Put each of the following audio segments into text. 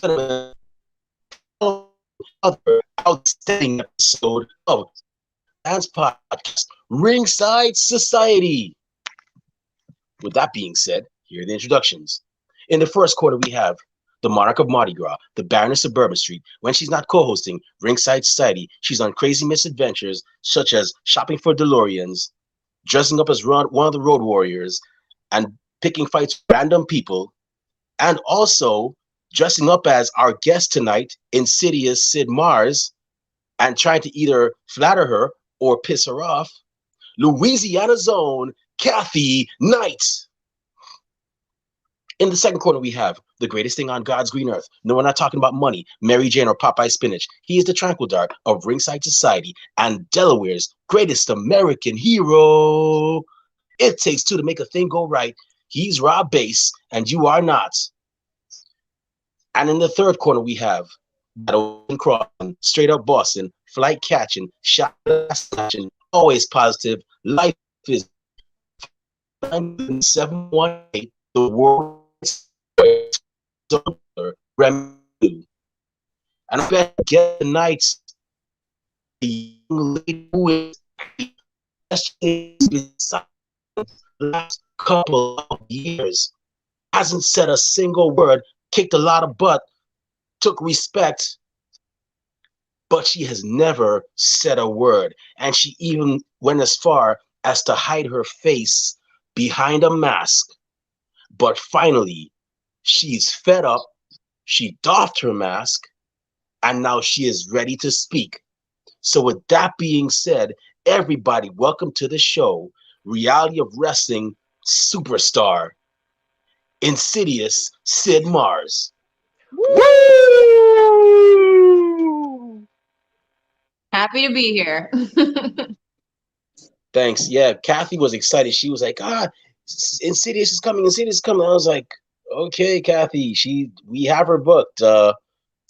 gentlemen, another outstanding episode of Dance Podcast, Ringside Society. With that being said, here are the introductions. In the first quarter, we have the Monarch of Mardi Gras, the Baroness of Bourbon Street. When she's not co-hosting Ringside Society, she's on crazy misadventures such as shopping for DeLoreans, dressing up as one of the Road Warriors, and picking fights with random people, and also dressing up as our guest tonight, Insidious Sid Mars, and trying to either flatter her or piss her off, Louisiana's own Kathy Knight. In the second corner, we have the greatest thing on God's green earth. No, we're not talking about money, Mary Jane, or Popeye Spinach. He is the tranquil dart of Ringside Society and Delaware's greatest American hero. It takes two to make a thing go right. He's Rob Bass, and you are not. And in the third corner, we have Battle Crossing, Straight Up Boston, Flight Catching, Shot Snatching, always positive. Life is 718, the world. And I bet get the nights the young lady who is the last couple of years hasn't said a single word, kicked a lot of butt, took respect, but she has never said a word. And she even went as far as to hide her face behind a mask. But finally, she's fed up, she doffed her mask, and now she is ready to speak. So with that being said, everybody, welcome to the show, Reality of Wrestling superstar, Insidious Sid Mars. Woo! Happy to be here. Thanks. Yeah, Kathy was excited. She was like, Insidious is coming, Insidious is coming. I was like, okay, Kathy, we have her booked.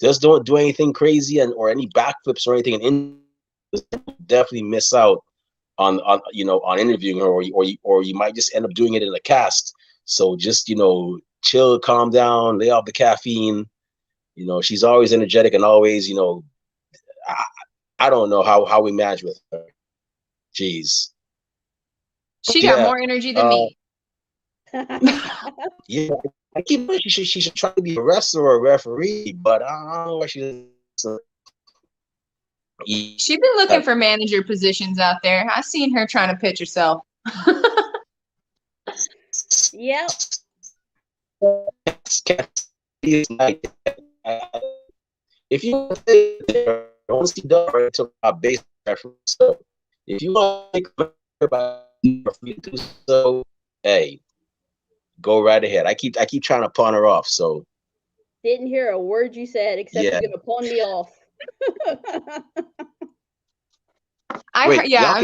Just don't do anything crazy or any backflips or anything, and definitely miss out on interviewing her, or you might just end up doing it in a cast. So just chill, calm down, lay off the caffeine. She's always energetic and always I don't know how we manage with her. Jeez. She got more energy than me. Yeah, I keep thinking she should try to be a wrestler or a referee, but I don't know why she doesn't. She's been looking for manager positions out there. I've seen her trying to pitch herself. Yep. If you want to see Dora to my base reference, so if you want to make do so, hey, go right ahead. I keep trying to pawn her off. So didn't hear a word you said except you're gonna pawn me off. I was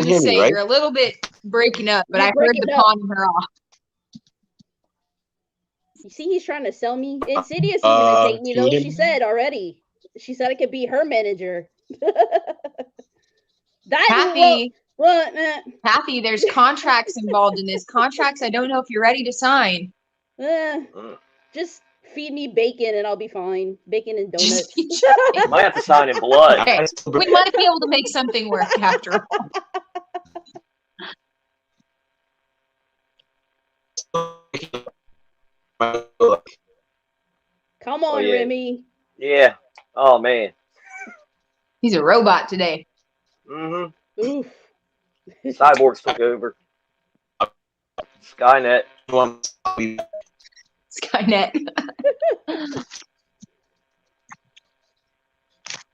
just saying, right? You're a little bit breaking up, but I heard the pawning her off. You see, he's trying to sell me. Insidious is gonna take me though. She said already. She said I could be her manager. Kathy, Kathy, there's contracts involved in this. Contracts I don't know if you're ready to sign. Just feed me bacon and I'll be fine. Bacon and donuts. You might have to sign in blood. Okay. We might be able to make something work after all. Come on, Remy. Yeah. Oh, man. He's a robot today. Mm-hmm. Oof. Cyborgs took over. Skynet. Skynet.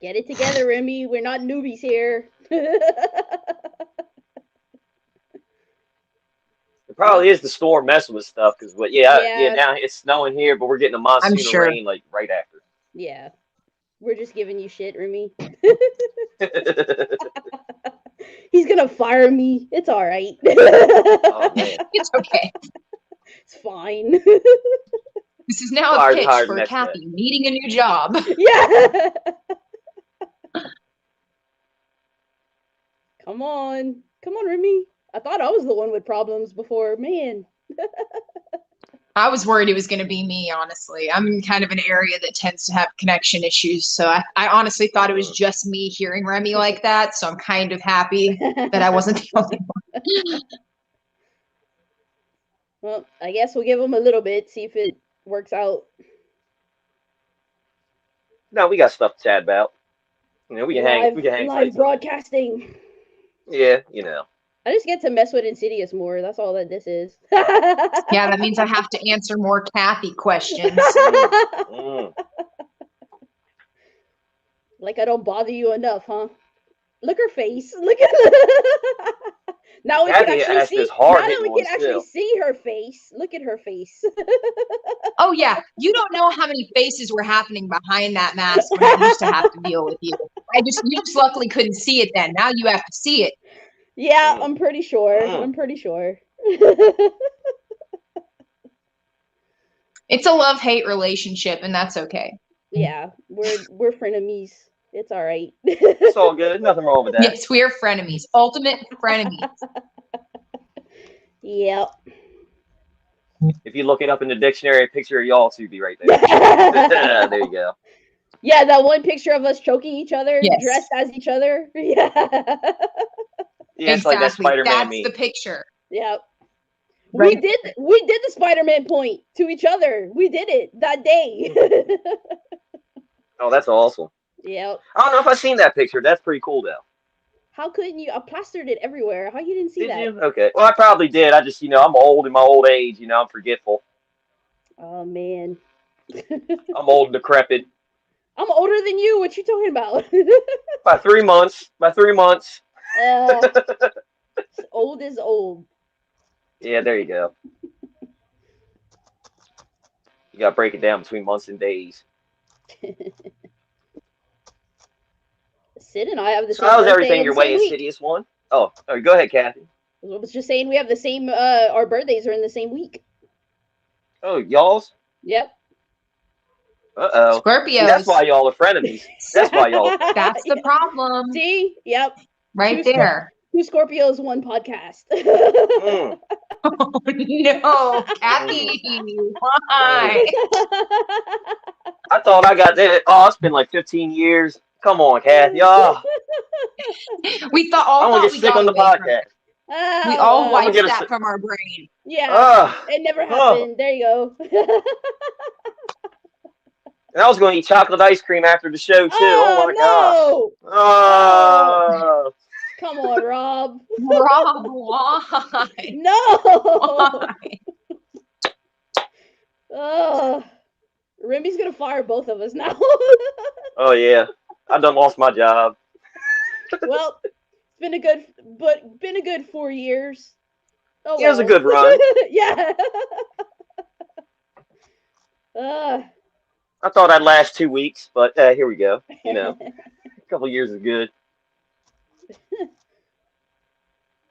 Get it together, Remy. We're not newbies here. It probably is the storm messing with stuff because, now it's snowing here, but we're getting a monsoon of rain like right after. Yeah, we're just giving you shit, Remy. He's gonna fire me. It's all right. Oh, man. It's okay. It's fine. This is now a pitch for Kathy needing a new job. Yeah. Come on, Remy. I thought I was the one with problems before, man. I was worried it was going to be me, honestly. I'm in kind of an area that tends to have connection issues. So I honestly thought it was just me hearing Remy like that. So I'm kind of happy that I wasn't the only one. Well, I guess we'll give him a little bit, see if it works out. No, we got stuff to chat about. You know, we can hang live broadcasting. Yeah, you know. I just get to mess with Insidious more. That's all that this is. Yeah, that means I have to answer more Kathy questions. Like I don't bother you enough, huh? Look her face. Look at now we can actually see. Now that we can actually see her face. Look at her face. Oh yeah, you don't know how many faces were happening behind that mask when I used to have to deal with you. You just luckily couldn't see it then. Now you have to see it. Yeah, I'm pretty sure. I'm pretty sure. It's a love-hate relationship, and that's okay. Yeah, we're frenemies. It's all right. It's all good. Nothing wrong with that. Yes, we are frenemies. Ultimate frenemies. Yep. If you look it up in the dictionary, a picture of y'all two be right there. There you go. Yeah, that one picture of us choking each other, dressed as each other. Yeah. Yeah, it's like that Spider-Man meme. That's the picture. Yep. Right. We did the Spider-Man point to each other. We did it that day. Oh, that's awesome. Yep. I don't know if I've seen that picture. That's pretty cool, though. How couldn't you? I plastered it everywhere. How you didn't see that? Did you? Okay. Well, I probably did. I just, I'm old in my old age. I'm forgetful. Oh, man. I'm old and decrepit. I'm older than you. What you talking about? By 3 months. Old is old. Yeah, there you go. You got to break it down between months and days. Sid and I have the same. So how's everything your way, Insidious one? Oh, go ahead, Kathy. I was just saying we have the same. Our birthdays are in the same week. Oh, y'all's? Yep. Uh-oh. Scorpios. See, that's why y'all are frenemies. That's why y'all. That's the problem. See? Yep. Right there. Two Scorpios, one podcast. Oh, no, Kathy, why? I thought I got that. Oh, it's been like 15 years. Come on, Kathy. Oh. We thought I'm gonna get sick on the podcast. We all wiped that from our brain. Yeah, it never happened. There you go. And I was going to eat chocolate ice cream after the show too. Oh my gosh. Oh. Come on, Rob. Rob, why? No. Why? Oh, Remy's gonna fire both of us now. Oh yeah, I done lost my job. Well, it's been a good 4 years. Oh, it was a good run. Yeah. I thought I'd last 2 weeks, but here we go. A couple years is good.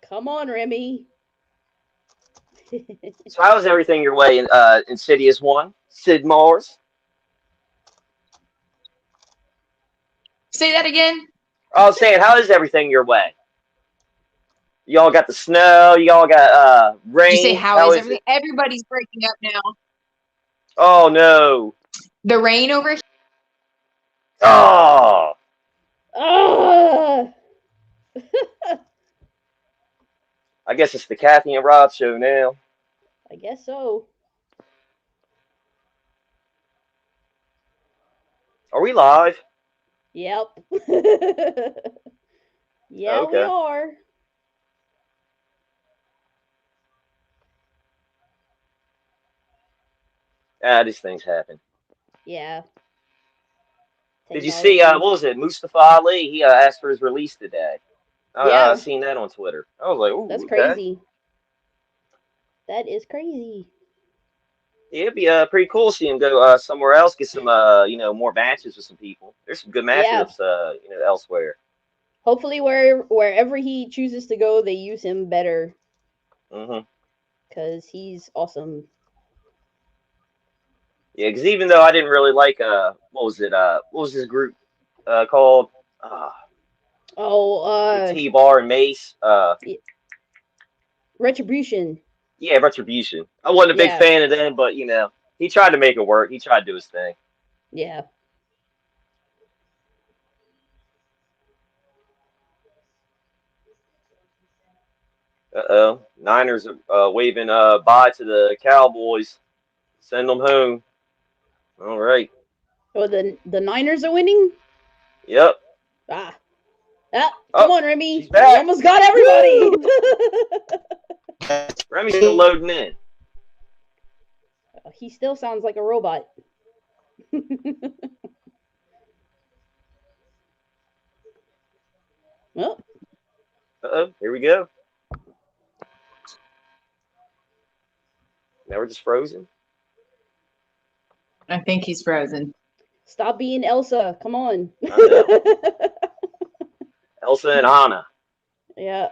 Come on, Remy. So how is everything your way in Insidious 1? Sid Mars? Say that again? I was saying, how is everything your way? Y'all got the snow, y'all got rain. Did you say how is everything? Everybody's breaking up now. Oh no. The rain over here. Oh. I guess it's the Kathy and Rob show now. I guess so. Are we live? Yep. Yeah, okay. We are. These things happen. Yeah. Did you see, what was it, Mustafa Ali? He asked for his release today. I've seen that on Twitter. I was like, ooh, that's crazy. That is crazy. Yeah, it'd be pretty cool to see him go somewhere else, get some, more matches with some people. There's some good matchups, elsewhere. Hopefully, wherever he chooses to go, they use him better. Because he's awesome. Yeah, because even though I didn't really like, what was his group called? T-Bar and Mace. Retribution. Yeah, Retribution. I wasn't a big fan of them, but you know, he tried to make it work. He tried to do his thing. Yeah. Niners are waving bye to the Cowboys. Send them home. All right. Oh, the Niners are winning? Yep. Come on, Remy. She's back. We almost got everybody. Remy's still loading in. He still sounds like a robot. Oh. Here we go. Now we're just frozen. I think he's frozen. Stop being Elsa. Come on. Elsa and Anna. Yeah.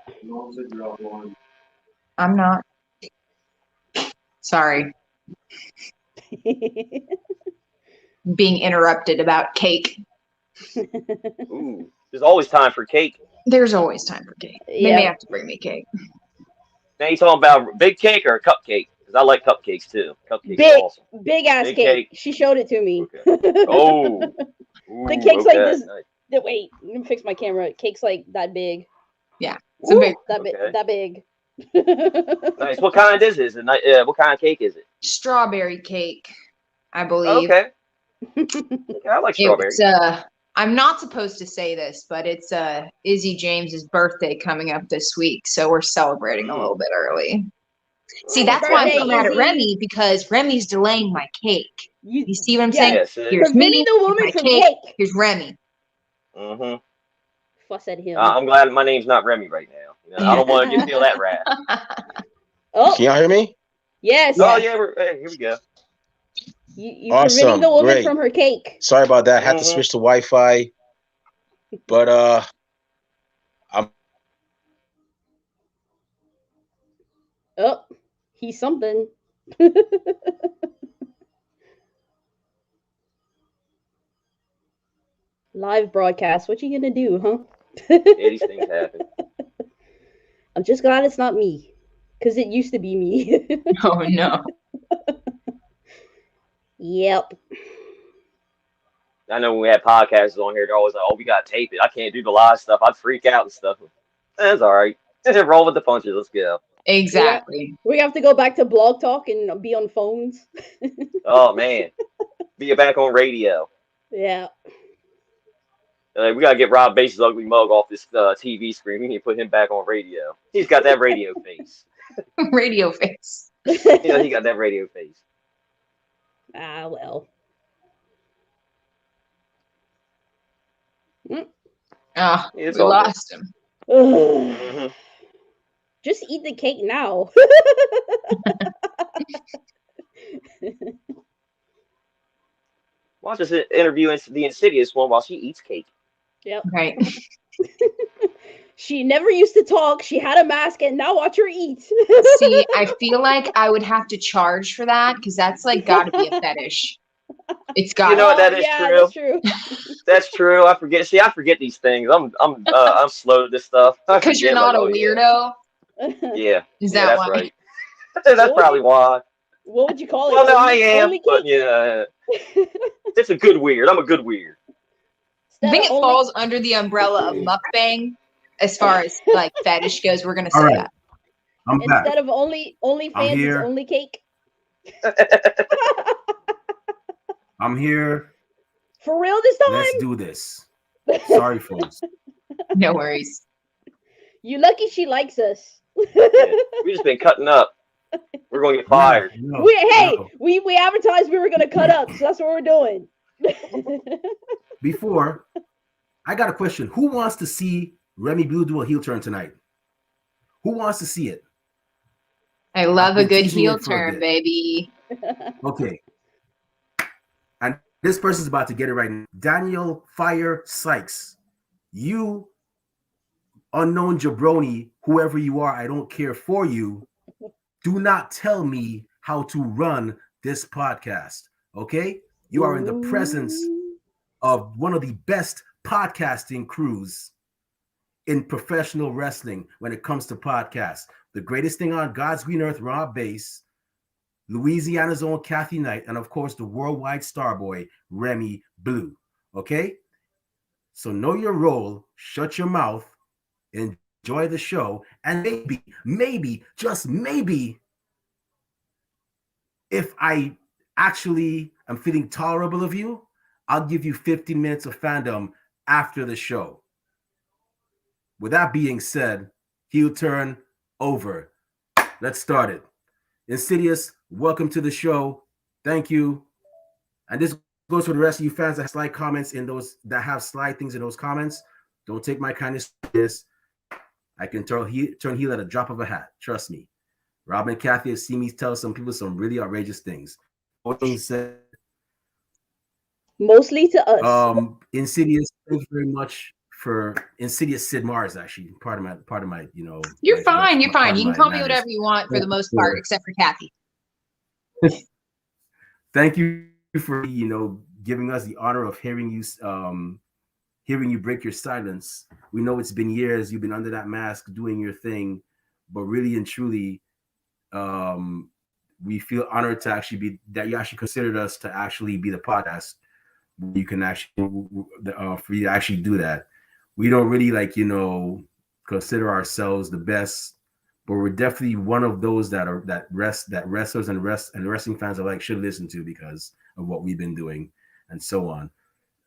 I'm not. Sorry. Being interrupted about cake. Ooh, there's always time for cake. There's always time for cake. They may have to bring me cake. Now you talking about big cake or a cupcake? Because I like cupcakes too. Cupcakes are awesome. Big ass cake. She showed it to me. Okay. Oh. Ooh, the cake's like this. Nice. Wait, let me fix my camera. Cake's like that big. Yeah. That big. Nice. What kind is it? What kind of cake is it? Strawberry cake, I believe. Okay. I like strawberry. I'm not supposed to say this, but it's Izzy James's birthday coming up this week, so we're celebrating a little bit early. See, that's why I'm so mad at Remy, because Remy's delaying my cake. You see what I'm saying? Yes, here's me, the woman my from cake. Here's Remy. Mm-hmm. Fuss at him. I'm glad my name's not Remy right now. You know, I don't want to feel that wrath. Oh, can y'all hear me? Yes. Oh yeah, here we go. You're preventing the woman from her cake. Sorry about that. I had to switch to Wi-Fi, but Oh, he's something. Live broadcast. What you gonna do, huh? Yeah, these things happen. I'm just glad it's not me, because it used to be me. Oh no. Yep. I know when we had podcasts on here, they're always like, "Oh, we gotta tape it. I can't do the live stuff. I'd freak out and stuff." That's all right. Roll with the punches. Let's go. Exactly. We have to go back to Blog Talk and be on phones. Oh man, be back on radio. Yeah. We gotta get Rob Base's ugly mug off this TV screen. We need to put him back on radio. He's got that radio face. Radio face. Yeah, he got that radio face. Ah, well. Oh, we lost him. Mm-hmm. Just eat the cake now. Watch us interview the Insidious one while she eats cake. Yep. Right. She never used to talk. She had a mask, and now watch her eat. See, I feel like I would have to charge for that, because that's like got to be a fetish. It's got. You know what? That is true. That's true. That's true. I forget. See, I forget these things. I'm slow to this stuff. Because you're not a weirdo. Yeah. Is that why? Right. That's probably why. What would you call it? Well, no, I am. But yeah, it's a good weird. I'm a good weird. I think it falls under the umbrella of mukbang as far as like fetish goes. We're gonna say that. I'm Instead back. Of only fans, it's only cake. I'm here. For real this time? Let's do this. Sorry, folks. No worries. You lucky she likes us. Yeah, we just been cutting up. We're gonna get fired. We advertised we were gonna cut up, so that's what we're doing. Before, I got a question. Who wants to see Remy Blue do a heel turn tonight? Who wants to see it? I love a good heel turn, baby. Okay. And this person's about to get it right now. Daniel Fire Sykes. You, unknown jabroni, whoever you are, I don't care for you. Do not tell me how to run this podcast. Okay? You are in the presence of one of the best podcasting crews in professional wrestling when it comes to podcasts. the greatest thing on God's green earth, Rob Bass, Louisiana's own Kathy Knight, and of course the worldwide star boy, Remy Blue. Okay? So know your role, shut your mouth, enjoy the show, and maybe, just maybe, if I actually am feeling tolerable of you, I'll give you 15 minutes of fandom after the show. With that being said, heel turn over. Let's start it. Insidious, welcome to the show. Thank you. And this goes for the rest of you fans that have slide comments in those, that have slide things in those comments. Don't take my kindness serious. I can turn heel at a drop of a hat. Trust me. Rob and Kathy have seen me tell some people some really outrageous things. Said, mostly to us. Insidious, thank you very much for Insidious Sid Mars, actually. Part of my, you know. You're fine. You can call me whatever you want for the most part, except for Kathy. Thank you for, you know, giving us the honor of hearing you break your silence. We know it's been years you've been under that mask doing your thing, but really and truly, we feel honored to actually be that you actually considered us to actually be the podcast. You can actually for you to actually do that. We don't really, like, you know, consider ourselves the best, but we're definitely one of those that wrestlers and wrestling fans are like should listen to because of what we've been doing and so on.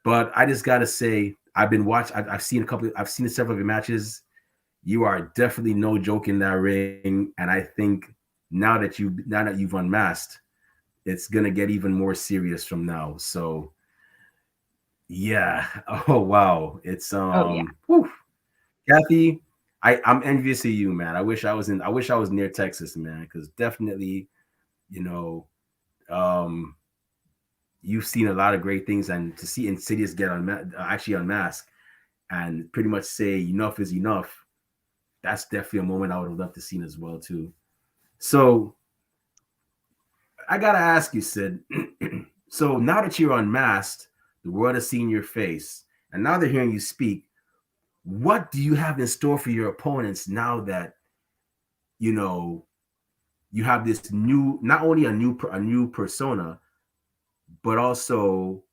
But I just gotta say, I've seen several of your matches. You are definitely no joke in that ring, and I think now that you've unmasked, it's gonna get even more serious from now. So yeah. Oh wow. It's whew. Kathy, I'm envious of you, man. I wish I was near Texas, man, because definitely, you know, you've seen a lot of great things, and to see Insidious get actually unmasked and pretty much say enough is enough, that's definitely a moment I would have loved to see as well too. So I gotta ask you, Sid. So now that you're unmasked, the world has seen your face, and now they're hearing you speak. What do you have in store for your opponents now that, you know, you have this new, not only a new persona, but also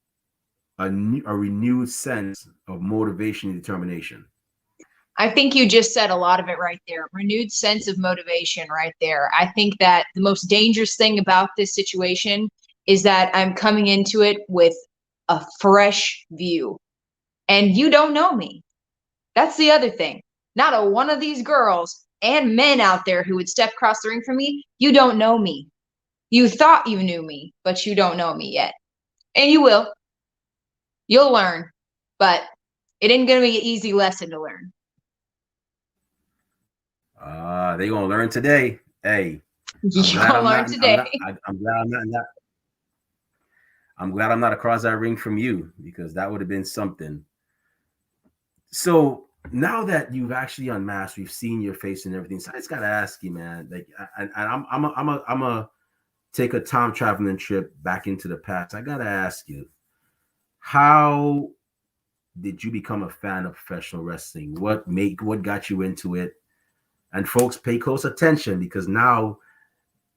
a renewed sense of motivation and determination? I think you just said a lot of it right there. Renewed sense of motivation right there. I think that the most dangerous thing about this situation is that I'm coming into it with a fresh view. And you don't know me. That's the other thing. Not a one of these girls and men out there who would step across the ring from me, you don't know me. You thought you knew me, but you don't know me yet. And you will. You'll learn. But it ain't going to be an easy lesson to learn. They gonna learn today. Hey, you're gonna learn today. I'm glad I'm not across that ring from you, because that would have been something. So now that you've actually unmasked, we've seen your face and everything. So I just gotta ask you, man. Like, and I'm a take a time traveling trip back into the past. I gotta ask you, how did you become a fan of professional wrestling? What got you into it? And folks, pay close attention, because now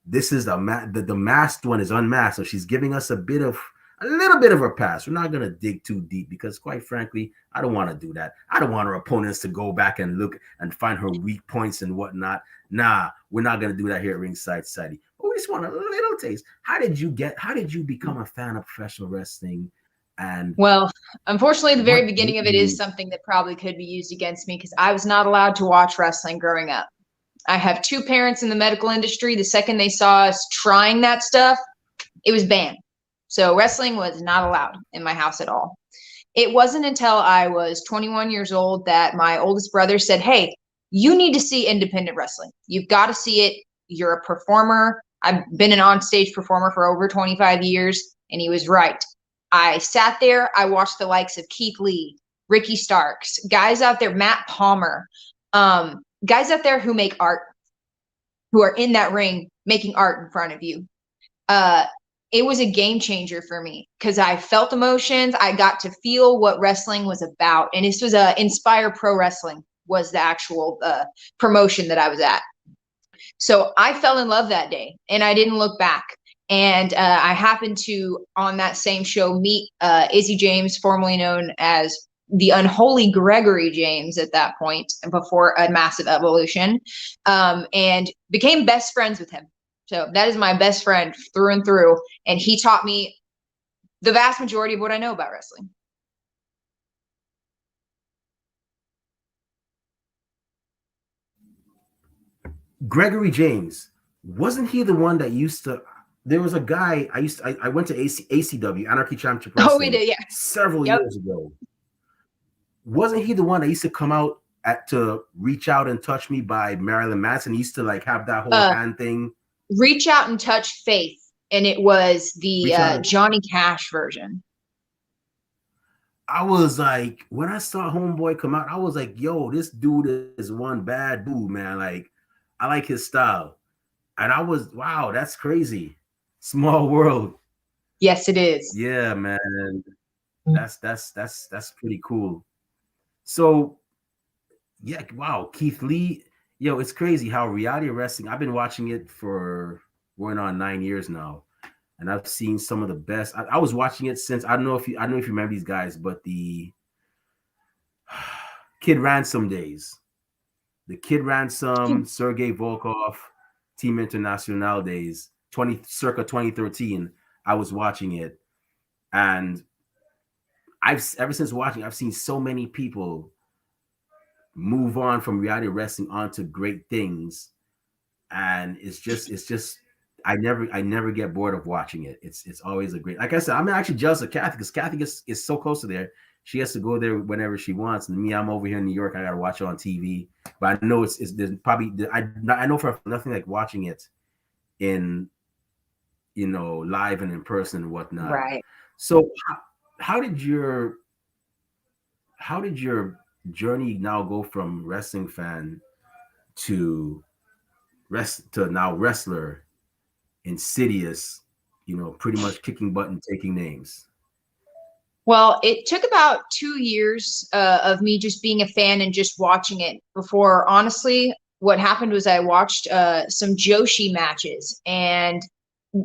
this is the masked one is unmasked, so she's giving us a little bit of her past. We're not gonna dig too deep, because quite frankly, I don't want to do that. I don't want our opponents to go back and look and find her weak points and whatnot. Nah, we're not gonna do that here at Ringside Society. But we just want a little taste. How did you become a fan of professional wrestling? And well, unfortunately, the very beginning of it is something that probably could be used against me, because I was not allowed to watch wrestling growing up. I have two parents in the medical industry. The second they saw us trying that stuff, it was banned. So wrestling was not allowed in my house at all. It wasn't until I was 21 years old that my oldest brother said, "Hey, you need to see independent wrestling. You've got to see it. You're a performer. I've been an on-stage performer for over 25 years. And he was right. I sat there. I watched the likes of Keith Lee, Ricky Starks, guys out there, Matt Palmer, guys out there who make art, who are in that ring making art in front of you. It was a game changer for me, because I felt emotions. I got to feel what wrestling was about. And this was Inspire Pro Wrestling was the actual promotion that I was at. So I fell in love that day, and I didn't look back. And I happened to, on that same show, meet Izzy James, formerly known as the unholy Gregory James at that point, before a massive evolution, and became best friends with him. So that is my best friend through and through. And he taught me the vast majority of what I know about wrestling. Gregory James, wasn't he the one that used to? There was a guy I went to ACW, Anarchy Championship Wrestling. Oh, we did, yeah. Several years ago. Wasn't he the one that used to come out to Reach Out and Touch Me by Marilyn Manson? He used to like have that whole hand thing. Reach Out and Touch Faith, and it was the Johnny Cash version. I was like, when I saw Homeboy come out, I was like, yo, this dude is one bad dude, man. Like, I like his style. And I was, wow, that's crazy. Small world. Yes, it is. Yeah, man. That's pretty cool. So, yeah, wow, Keith Lee. Yo, it's crazy how reality wrestling, I've been watching it for going on 9 years now. And I've seen some of the best. I was watching it since, I don't know if you remember these guys, but the Kid Ransom days. The Kid Ransom, Sergei Volkov, Team International days, circa 2013, I was watching it. And ever since watching, I've seen so many people move on from reality wrestling onto great things. And it's just I never get bored of watching it. It's always a great, like I said, I'm actually jealous of Kathy because Kathy is so close to there. She has to go there whenever she wants. And me, I'm over here in New York. I got to watch it on TV. But I know there's probably, I know for nothing like watching it in, live and in person and whatnot. Right. So how did your journey now go from wrestling fan to now wrestler, Insidious, pretty much kicking butt and taking names? Well, it took about 2 years of me just being a fan and just watching it before, honestly, what happened was I watched some Joshi matches, and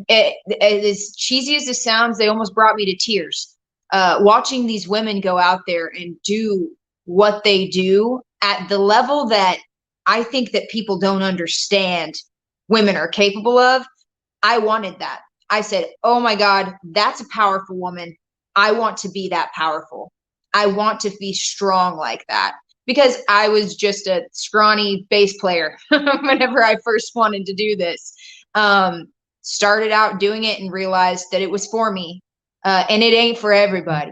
as cheesy as it sounds, they almost brought me to tears. Watching these women go out there and do what they do at the level that I think that people don't understand women are capable of. I wanted that. I said, oh my God, that's a powerful woman. I want to be that powerful. I want to be strong like that, because I was just a scrawny bass player whenever I first wanted to do this. Started out doing it and realized that it was for me, and it ain't for everybody.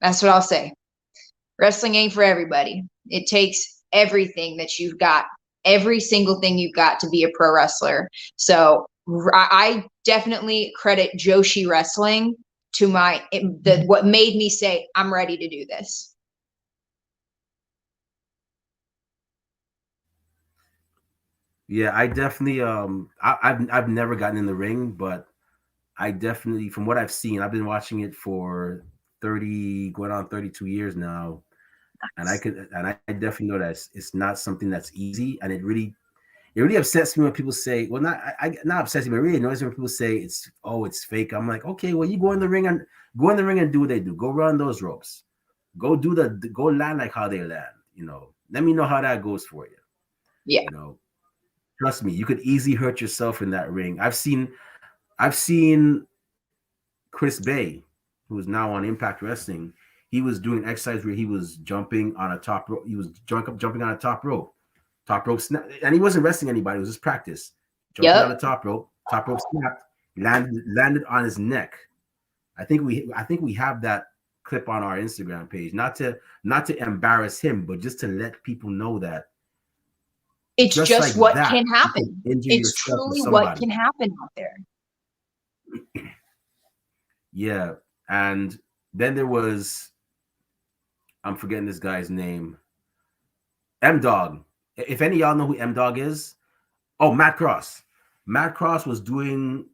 That's what I'll say. Wrestling ain't for everybody. It takes everything that you've got, every single thing you've got to be a pro wrestler. So I definitely credit Joshi Wrestling to what made me say, I'm ready to do this. Yeah, I definitely I've never gotten in the ring, but I definitely, from what I've seen, I've been watching it for 30 going on 32 years now. And I definitely know that it's not something that's easy, and it really upsets me when people say, well, not upsets me, but it really annoys me when people say it's fake. I'm like, okay, well, you go in the ring and do what they do. Go run those ropes. Go land like how they land. Let me know how that goes for you. Yeah. Trust me, you could easily hurt yourself in that ring. I've seen Chris Bay, who is now on Impact Wrestling. He was doing exercise where he was jumping on a top rope. He was jumping on a top rope snap, and he wasn't wrestling anybody. It was just practice. Jumping on the top rope snapped, landed on his neck. I think we have that clip on our Instagram page. Not to embarrass him, but just to let people know that it's just like what can happen. It's truly what can happen out there. Yeah, and then there was, I'm forgetting this guy's name, M-Dog. If any of y'all know who M-Dog is, Matt Cross. Matt Cross was doing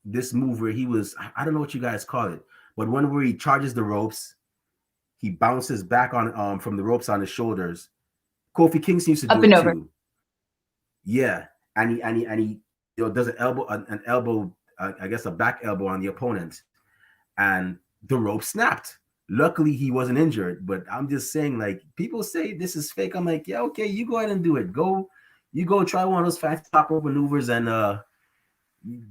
this move where he was, I don't know what you guys call it, but one where he charges the ropes, he bounces back on from the ropes on his shoulders. Kofi Kingston used to do it too. Yeah, he does an elbow, I guess a back elbow on the opponent, and the rope snapped. Luckily, he wasn't injured, but I'm just saying, like, people say this is fake. I'm like, yeah, okay, you go ahead and do it. You go try one of those fancy top rope maneuvers and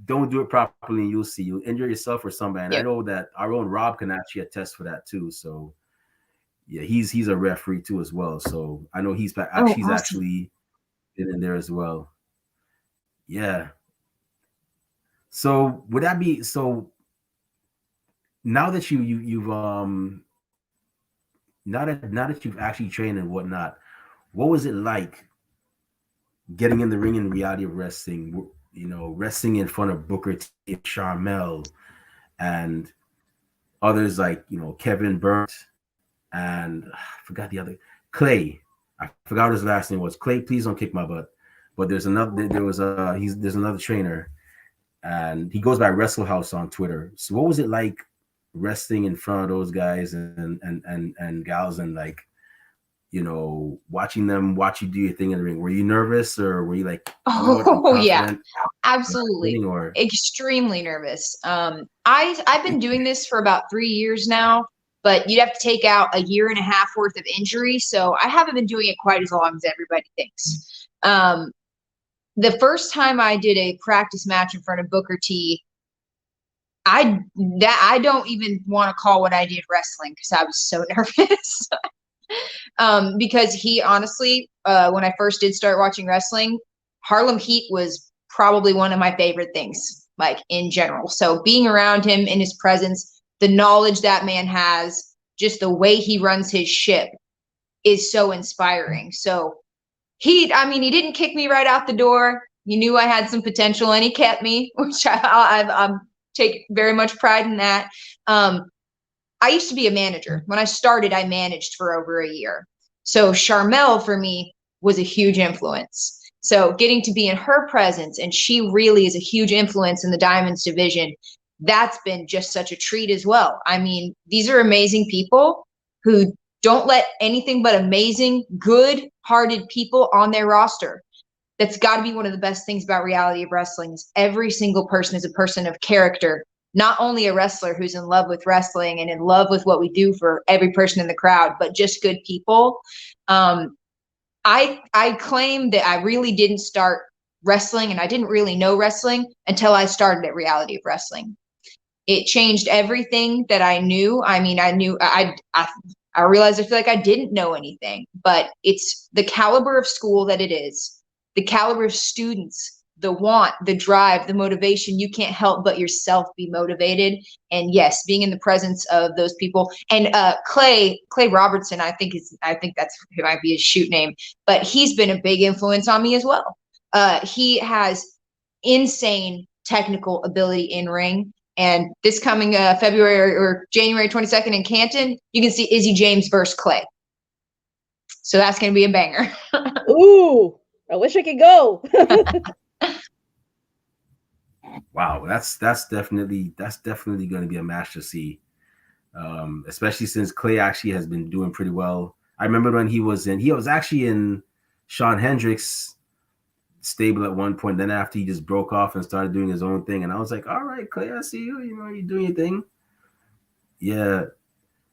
don't do it properly, and you'll see you'll injure yourself or somebody. And I know that our own Rob can actually attest for that too. So yeah, he's a referee too as well. So I know he's actually been in there as well. Yeah. So would that be so? Now that you've now that you've actually trained and whatnot, what was it like getting in the ring in reality of wrestling? Wrestling in front of Booker T, Sharmell, and others like Kevin Burns and I forgot the other Clay. I forgot what his last name was. Clay, please don't kick my butt. But there's another. There's another trainer, and he goes by Wrestle House on Twitter. So what was it like wrestling in front of those guys and gals, and like watching them watch you do your thing in the ring? Were you nervous, or were you like, yeah, absolutely, or extremely nervous? I've been doing this for about 3 years now, but you'd have to take out a year and a half worth of injury, so I haven't been doing it quite as long as everybody thinks. The first time I did a practice match in front of Booker T, I don't even want to call what I did wrestling because I was so nervous. Because he honestly, when I first did start watching wrestling, Harlem Heat was probably one of my favorite things, like in general. So being around him in his presence, the knowledge that man has, just the way he runs his ship is so inspiring. So he didn't kick me right out the door. He knew I had some potential and he kept me, which I take very much pride in that. I used to be a manager. When I started, I managed for over a year. So Sharmell for me was a huge influence. So getting to be in her presence, and she really is a huge influence in the Diamonds division, that's been just such a treat as well. I mean, these are amazing people who don't let anything but amazing, good-hearted people on their roster. That's got to be one of the best things about reality of wrestling is every single person is a person of character, not only a wrestler who's in love with wrestling and in love with what we do for every person in the crowd, but just good people. I claim that I really didn't start wrestling and I didn't really know wrestling until I started at Reality of Wrestling. It changed everything that I knew. I mean, I realized I feel like I didn't know anything, but it's the caliber of school that it is, the caliber of students, the want, the drive, the motivation. You can't help but yourself be motivated. And yes, being in the presence of those people. And Clay Robertson, I think that's who might be his shoot name, but he's been a big influence on me as well. He has insane technical ability in ring. And this coming February or January 22nd in Canton, you can see Izzy James versus Clay. So that's going to be a banger. Ooh, I wish I could go. Wow, that's definitely going to be a match to see, especially since Clay actually has been doing pretty well. I remember when he was actually in Shawn Hendricks' stable at one point. Then after he just broke off and started doing his own thing, and I was like, all right, Clay, I see you. You're doing your thing. Yeah,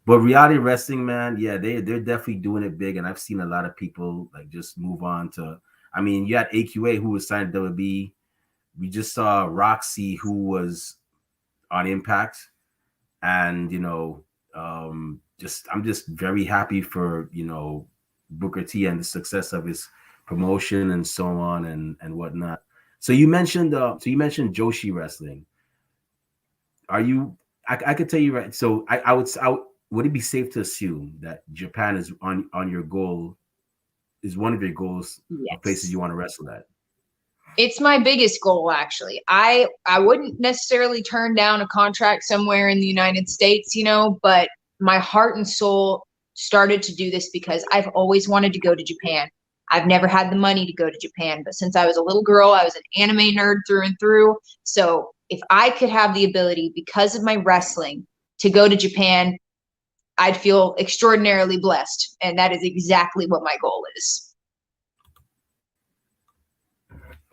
but reality wrestling, man, yeah, they're definitely doing it big, and I've seen a lot of people like just move on to. I mean, you had AQA who was signed to WWE. We just saw Roxy who was on Impact, and I'm just very happy for Booker T and the success of his promotion and so on and whatnot. So you mentioned Joshi wrestling. Are you? I could tell you right. So I would it be safe to assume that Japan is on your goal, is one of your goals, yes, of places you want to wrestle at? It's my biggest goal, actually. I wouldn't necessarily turn down a contract somewhere in the United States, but my heart and soul started to do this because I've always wanted to go to Japan. I've never had the money to go to Japan, but since I was a little girl, I was an anime nerd through and through. So if I could have the ability, because of my wrestling, to go to Japan, I'd feel extraordinarily blessed. And that is exactly what my goal is.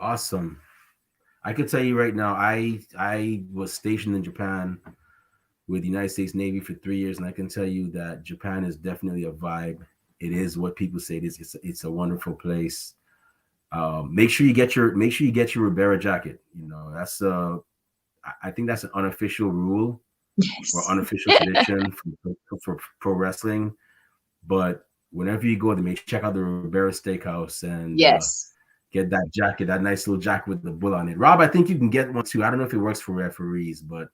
Awesome. I could tell you right now, I was stationed in Japan with the United States Navy for 3 years, and I can tell you that Japan is definitely a vibe. It is what people say it is. It's a wonderful place. Make sure you get your Ribera jacket. You know, that's I think that's an unofficial rule or unofficial tradition for pro wrestling. But whenever you go there, check out the Ribera Steakhouse and get that jacket, that nice little jacket with the bull on it. Rob, I think you can get one too. I don't know if it works for referees, but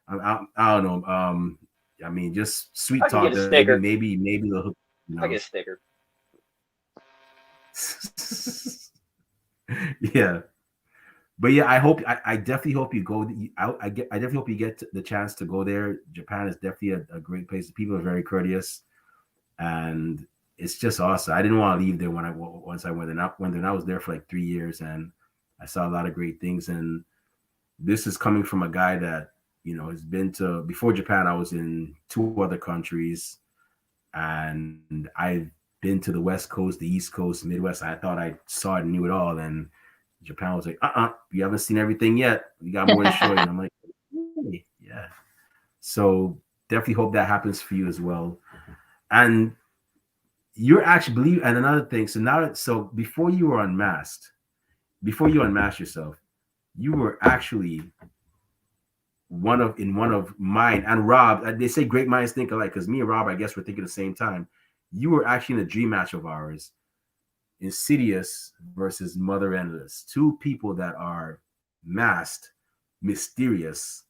I don't know. I mean, just sweet talk. Maybe they'll hook. You know. I get a sticker. Yeah, but yeah, I definitely hope you go. I definitely hope you get the chance to go there. Japan is definitely a great place. The people are very courteous, and it's just awesome. I didn't want to leave there once I went there. I was there for like 3 years, and I saw a lot of great things. And this is coming from a guy that has been to, before Japan, I was in 2 other countries, and I've been to the West Coast, the East Coast, Midwest. I thought I saw it and knew it all, and Japan was like, you haven't seen everything yet. We got more to show you. And I'm like, hey, yeah. So definitely hope that happens for you as well. And you're actually and another thing. So before you unmasked yourself, you were actually one of mine and Rob. They say great minds think alike, because me and Rob, I guess, were thinking at the same time. You were actually in a dream match of ours, Insidious versus Mother Endless. 2 people that are masked, mysterious,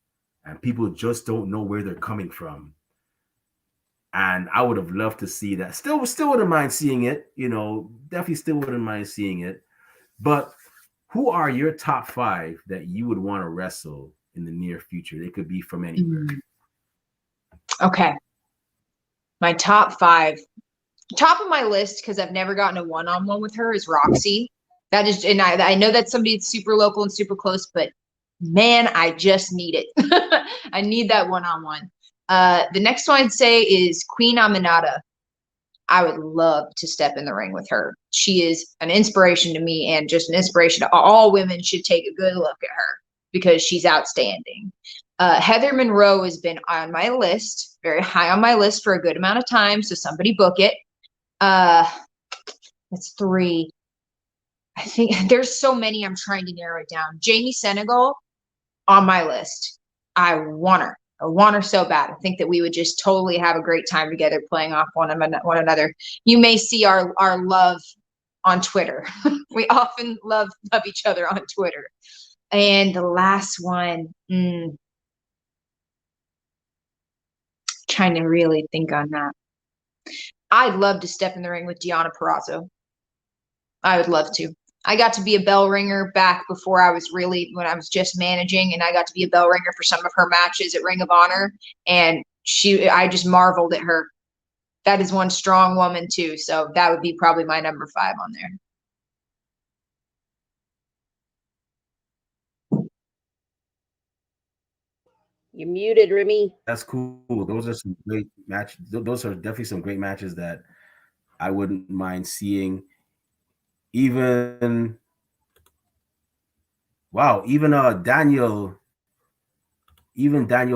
and people just don't know where they're coming from. And I would have loved to see that. Still wouldn't mind seeing it. Definitely still wouldn't mind seeing it. But who are your top 5 that you would want to wrestle in the near future? They could be from anywhere. Okay. My top 5. Top of my list, because I've never gotten a one-on-one with her, is Roxy. That is, and I know that's somebody that's super local and super close, but man, I just need it. I need that one-on-one. The next one I'd say is Queen Aminata. I would love to step in the ring with her. She is an inspiration to me, and just an inspiration to all women. Should take a good look at her because she's outstanding. Heather Monroe has been on my list, very high on my list for a good amount of time, so somebody book it. That's 3. I think there's so many. I'm trying to narrow it down. Jamie Senegal on my list. I want her so bad. I think that we would just totally have a great time together, playing off one another. You may see our love on Twitter. We often love each other on Twitter. And the last one, trying to really think on that. I'd love to step in the ring with Deonna Purrazzo. I would love to. I got to be a bell ringer back before when I was just managing, and I got to be a bell ringer for some of her matches at Ring of Honor, and I just marveled at her. That is one strong woman too, so that would be probably my number 5 on there. You're muted, Remy. That's cool. Those are some great matches. Those are definitely some great matches that I wouldn't mind seeing. Even Daniel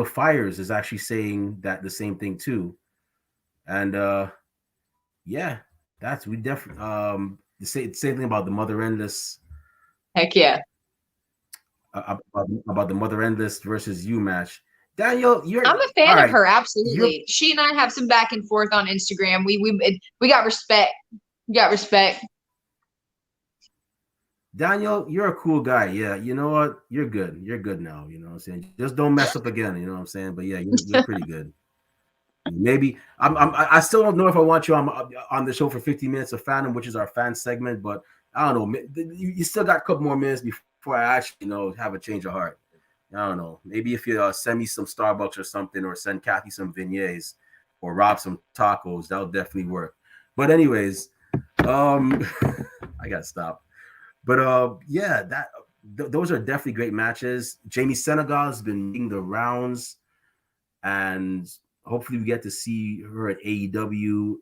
Fires is actually saying that the same thing too. And yeah, we definitely the same thing about the Mother Endless. Heck yeah. About the Mother Endless versus you match. Daniel, I'm a fan of her, absolutely. She and I have some back and forth on Instagram. We got respect. We got respect. Daniel, you're a cool guy. Yeah, you know what? You're good. You're good now. You know what I'm saying? Just don't mess up again. You know what I'm saying? But yeah, you're pretty good. Maybe I still don't know if I want you on the show for 50 minutes of fandom, which is our fan segment. But I don't know. You still got a couple more minutes before I actually have a change of heart. I don't know. Maybe if you send me some Starbucks or something, or send Kathy some beignets, or Rob some tacos, that'll definitely work. But anyways, I gotta stop. But yeah, those are definitely great matches. Jamie Senegal has been making the rounds, and hopefully we get to see her at AEW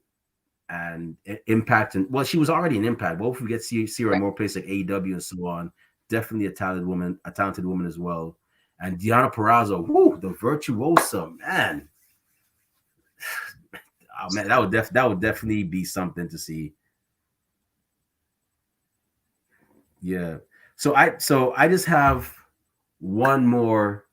and Impact. And well, she was already in Impact, but hopefully we get to see her in more places like AEW and so on. definitely a talented woman as well. And Deanna Purrazzo, whoo, the virtuosa, man. Oh man, that would definitely be something to see. Yeah. So I just have one more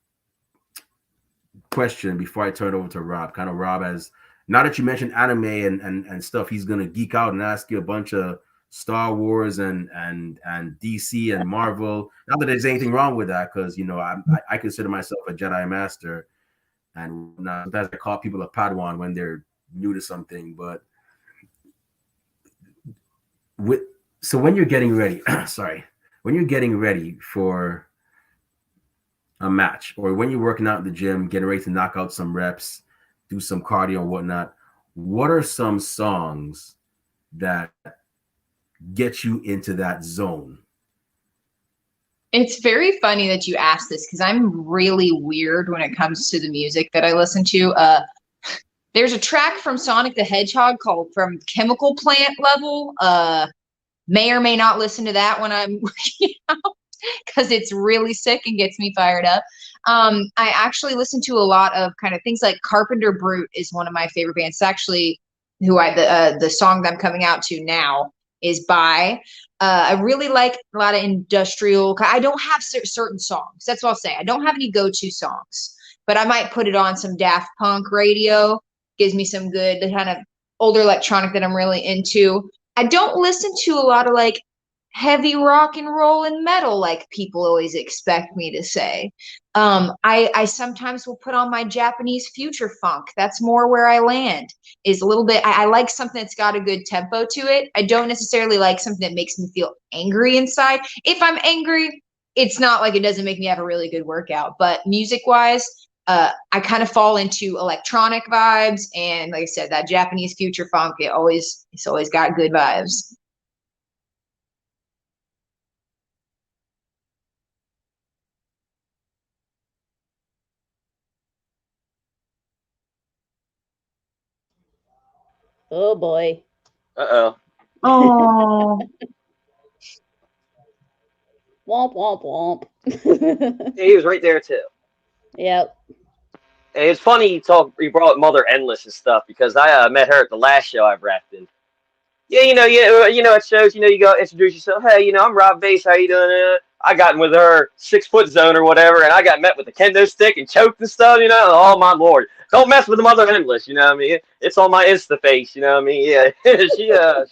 question before I turn it over to Rob. Kind of Rob, as now that you mentioned anime and stuff, he's gonna geek out and ask you a bunch of Star Wars and DC and Marvel. Not that there's anything wrong with that, because I consider myself a Jedi Master, and sometimes I call people a Padawan when they're new to something. But when you're getting ready, when you're getting ready for a match, or when you're working out in the gym, getting ready to knock out some reps, do some cardio and whatnot, what are some songs that get you into that zone? It's very funny that you asked this, because I'm really weird when it comes to the music that I listen to. There's a track from Sonic the Hedgehog called From Chemical Plant Level. May or may not listen to that when I'm working out, because it's really sick and gets me fired up. I actually listen to a lot of kind of things like Carpenter Brute is one of my favorite bands. It's actually who the song that I'm coming out to now is by. I really like a lot of industrial. I don't have certain songs. That's what I'll say. I don't have any go-to songs, but I might put it on some Daft Punk radio. Gives me some good kind of older electronic that I'm really into. I don't listen to a lot of like heavy rock and roll and metal like people always expect me to say. I sometimes will put on my Japanese future funk. That's more where I land, is a little bit. I like something that's got a good tempo to it. I don't necessarily like something that makes me feel angry inside. If I'm angry, it's not like it doesn't make me have a really good workout. But music wise, I kind of fall into electronic vibes, and like I said, that Japanese future funk, it's always got good vibes. Oh boy. Uh-oh. Oh. Womp womp womp. Yeah, he was right there too. Yep. Hey, it's funny you brought up Mother Endless and stuff, because I met her at the last show I've rapped in. Yeah, it shows, you go introduce yourself. Hey, I'm Rob Bass. How you doing? I got in with her 6-foot zone or whatever, and I got met with a kendo stick and choked and stuff. Oh my lord! Don't mess with the Mother Endless. You know what I mean? It's on my Insta face. You know what I mean? Yeah, she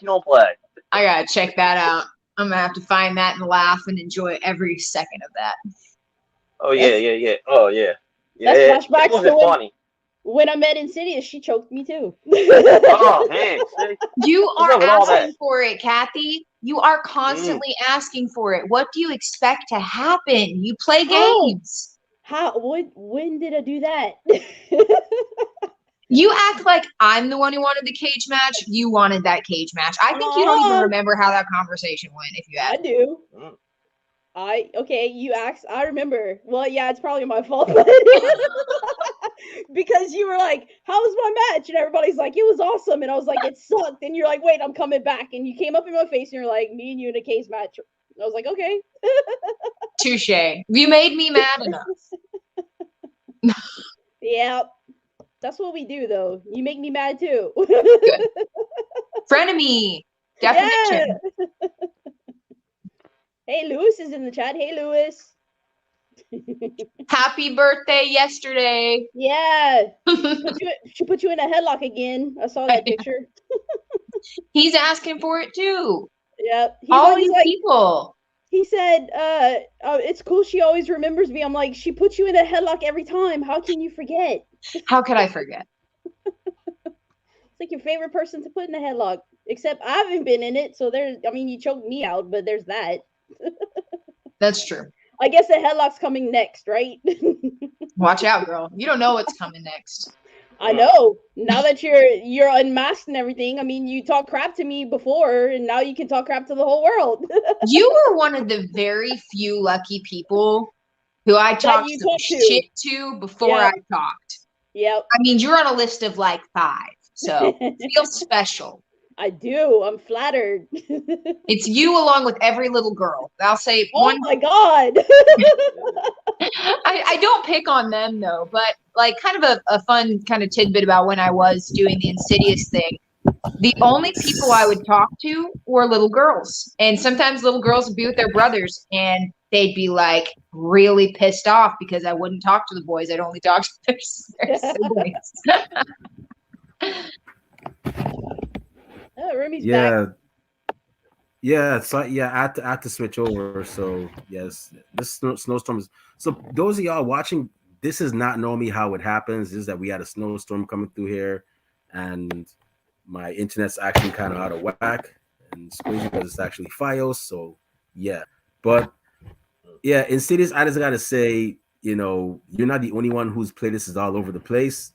don't play. I gotta check that out. I'm gonna have to find that and laugh and enjoy every second of that. Oh yeah. Oh yeah. That's flashbacks it wasn't funny. When I met Insidious, she choked me too. Oh man, see? You are asking for it, Kathy. You are constantly asking for it. What do you expect to happen? You play games. When did I do that? You act like I'm the one who wanted the cage match. You wanted that cage match. I think you don't even remember how that conversation went, if you ask. I do. You asked. I remember. Well, yeah, it's probably my fault. Because you were like, how was my match? And everybody's like, it was awesome. And I was like, it sucked. And you're like, wait, I'm coming back. And you came up in my face and you're like, me and you in a cage match. And I was like, okay. Touche. You made me mad enough. Yeah. That's what we do, though. You make me mad, too. Good. Frenemy. Definition. Yeah. Hey, Lewis is in the chat. Hey, Lewis. Happy birthday yesterday. Yeah. She put you in a headlock again. I saw that picture. He's asking for it, too. Yep. All these people. He said, it's cool she always remembers me. I'm like, she puts you in a headlock every time. How can you forget? How could I forget? It's like your favorite person to put in a headlock. Except I haven't been in it, so you choked me out, but there's that. That's true. I guess the headlock's coming next, right? Watch out, girl. You don't know what's coming next. I know. Now that you're unmasked and everything, you talk crap to me before, and now you can talk crap to the whole world. You were one of the very few lucky people who I talked some shit to before I talked. Yep. You're on a list of like 5, so feel special. I do. I'm flattered. It's you along with every little girl. I'll say oh my God. I don't pick on them though, but like kind of a fun kind of tidbit about when I was doing the Insidious thing. The only people I would talk to were little girls. And sometimes little girls would be with their brothers and they'd be like really pissed off because I wouldn't talk to the boys. I'd only talk to their siblings. Oh, Remy's Yeah. back. Yeah, so yeah, I had to switch over. So yes, this snowstorm is. So those of y'all watching, this is not normally how it happens. Is that we had a snowstorm coming through here, and my internet's actually kind of out of whack, and it's crazy because it's actually FiOS. So yeah, but yeah, Insidious, I just gotta say, you're not the only one whose playlist is all over the place,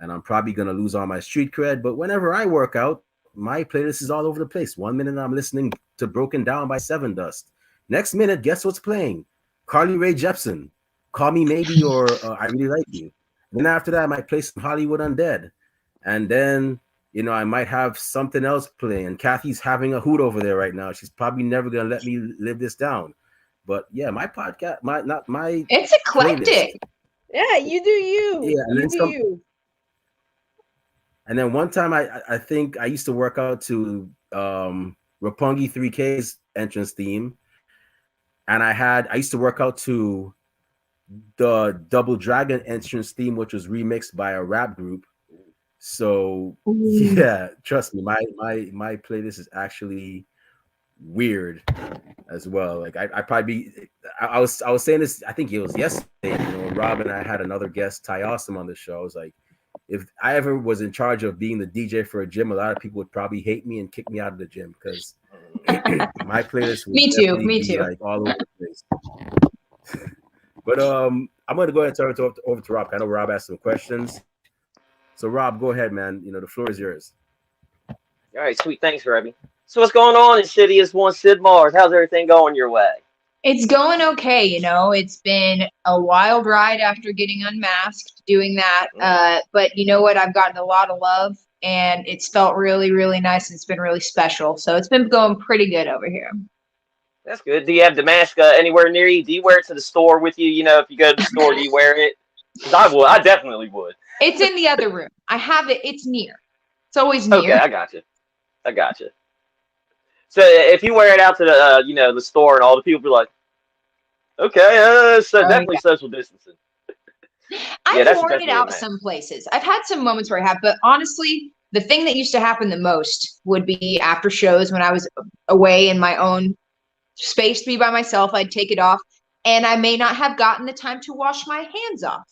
and I'm probably gonna lose all my street cred. But whenever I work out, my playlist is all over the place. 1 minute I'm listening to Broken Down by Seven Dust. Next minute, guess what's playing? Carly Rae Jepsen, Call Me Maybe, or I Really Like You. Then after that, I might play some Hollywood Undead. And then, I might have something else playing. And Kathy's having a hoot over there right now. She's probably never going to let me live this down. But yeah, my podcast, it's eclectic. Playlist. Yeah, you do you. Yeah, and you do you. And then one time I think I used to work out to Roppongi 3K's entrance theme. And I used to work out to the Double Dragon entrance theme, which was remixed by a rap group. So yeah, trust me, my playlist is actually weird as well. Like I was saying this, I think it was yesterday, Rob and I had another guest, Ty Awesome, on the show. I was like, if I ever was in charge of being the DJ for a gym, a lot of people would probably hate me and kick me out of the gym because my playlist would me too. like all over the place. But I'm gonna go ahead and turn it over to Rob. I know Rob asked some questions. So Rob, go ahead, man. The floor is yours. All right, sweet. Thanks, Rebby. So what's going on, Insidious Sid Mars? How's everything going your way? It's going okay, It's been a wild ride after getting unmasked, doing that. But you know what? I've gotten a lot of love, and it's felt really, really nice, and it's been really special. So it's been going pretty good over here. That's good. Do you have the mask anywhere near you? Do you wear it to the store with you? If you go to the store, do you wear it? Because I would. I definitely would. It's in the other room. I have it. It's near. It's always near. Okay, I got you. So if you wear it out to the the store and all the people be like, okay, so definitely social distancing. I've worn it out some places. I've had some moments where I have, but honestly, the thing that used to happen the most would be after shows when I was away in my own space to be by myself. I'd take it off, and I may not have gotten the time to wash my hands off.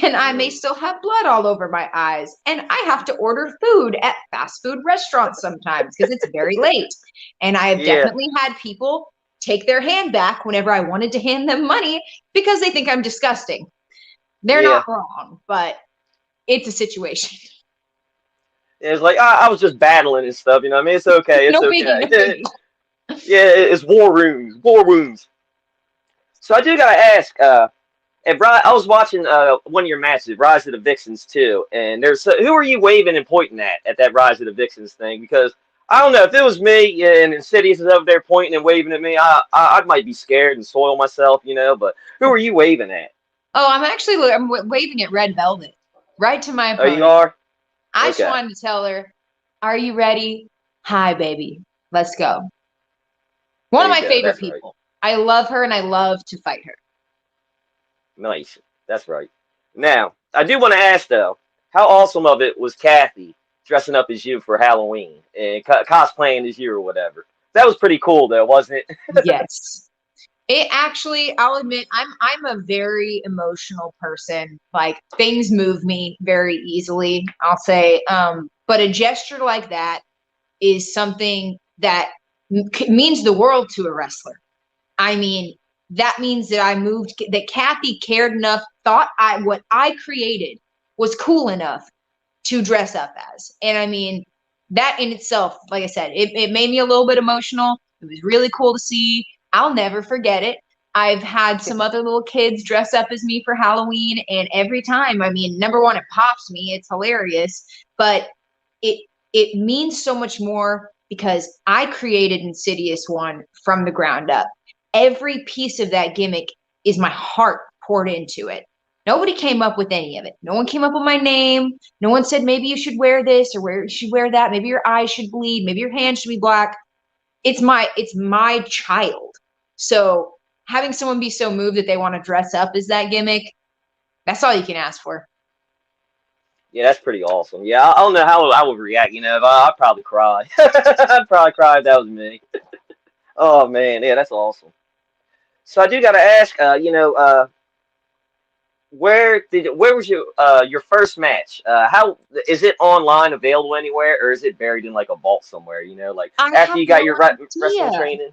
And I may still have blood all over my eyes. And I have to order food at fast food restaurants sometimes because it's very late. And I have definitely had people take their hand back whenever I wanted to hand them money because they think I'm disgusting. They're not wrong, but it's a situation. It's like, I was just battling and stuff, I mean? It's okay. It's no okay. Biggie. Yeah, it's war wounds. So I do got to ask, I was watching one of your matches, Rise of the Vixens, too. And who are you waving and pointing at that Rise of the Vixens thing? Because I don't know, if it was me and Insidious is over there pointing and waving at me, I might be scared and soil myself, But who are you waving at? Oh, I'm waving at Red Velvet, right to my opponent. Oh, you are? I just wanted to tell her, are you ready? Hi, baby. Let's go. One of my favorite people. Right. I love her, and I love to fight her. Nice. That's right. Now, I do want to ask, though, how awesome of it was Kathy dressing up as you for Halloween and cosplaying as you or whatever? That was pretty cool, though, wasn't it? Yes. It actually, I'll admit, I'm a very emotional person. Like, things move me very easily, I'll say. But a gesture like that is something that means the world to a wrestler. I mean, that means that that Kathy cared enough, thought what I created was cool enough to dress up as. And I mean, that in itself, like I said, it made me a little bit emotional. It was really cool to see. I'll never forget it. I've had some other little kids dress up as me for Halloween, and every time, I mean, number one, it pops me. It's hilarious, but it it means so much more because I created Insidious 1 from the ground up. Every piece of that gimmick is my heart poured into it. Nobody came up with any of it. No one came up with my name. No one said, maybe you should wear this or you should wear that. Maybe your eyes should bleed. Maybe your hands should be black. It's my child. So having someone be so moved that they want to dress up as that gimmick, that's all you can ask for. Yeah, that's pretty awesome. Yeah, I don't know how I would react. I'd probably cry. I'd probably cry if that was me. Oh man, yeah, that's awesome. So I do got to ask, where was your first match? How is it online available anywhere, or is it buried in like a vault somewhere? Like after you got your wrestling training.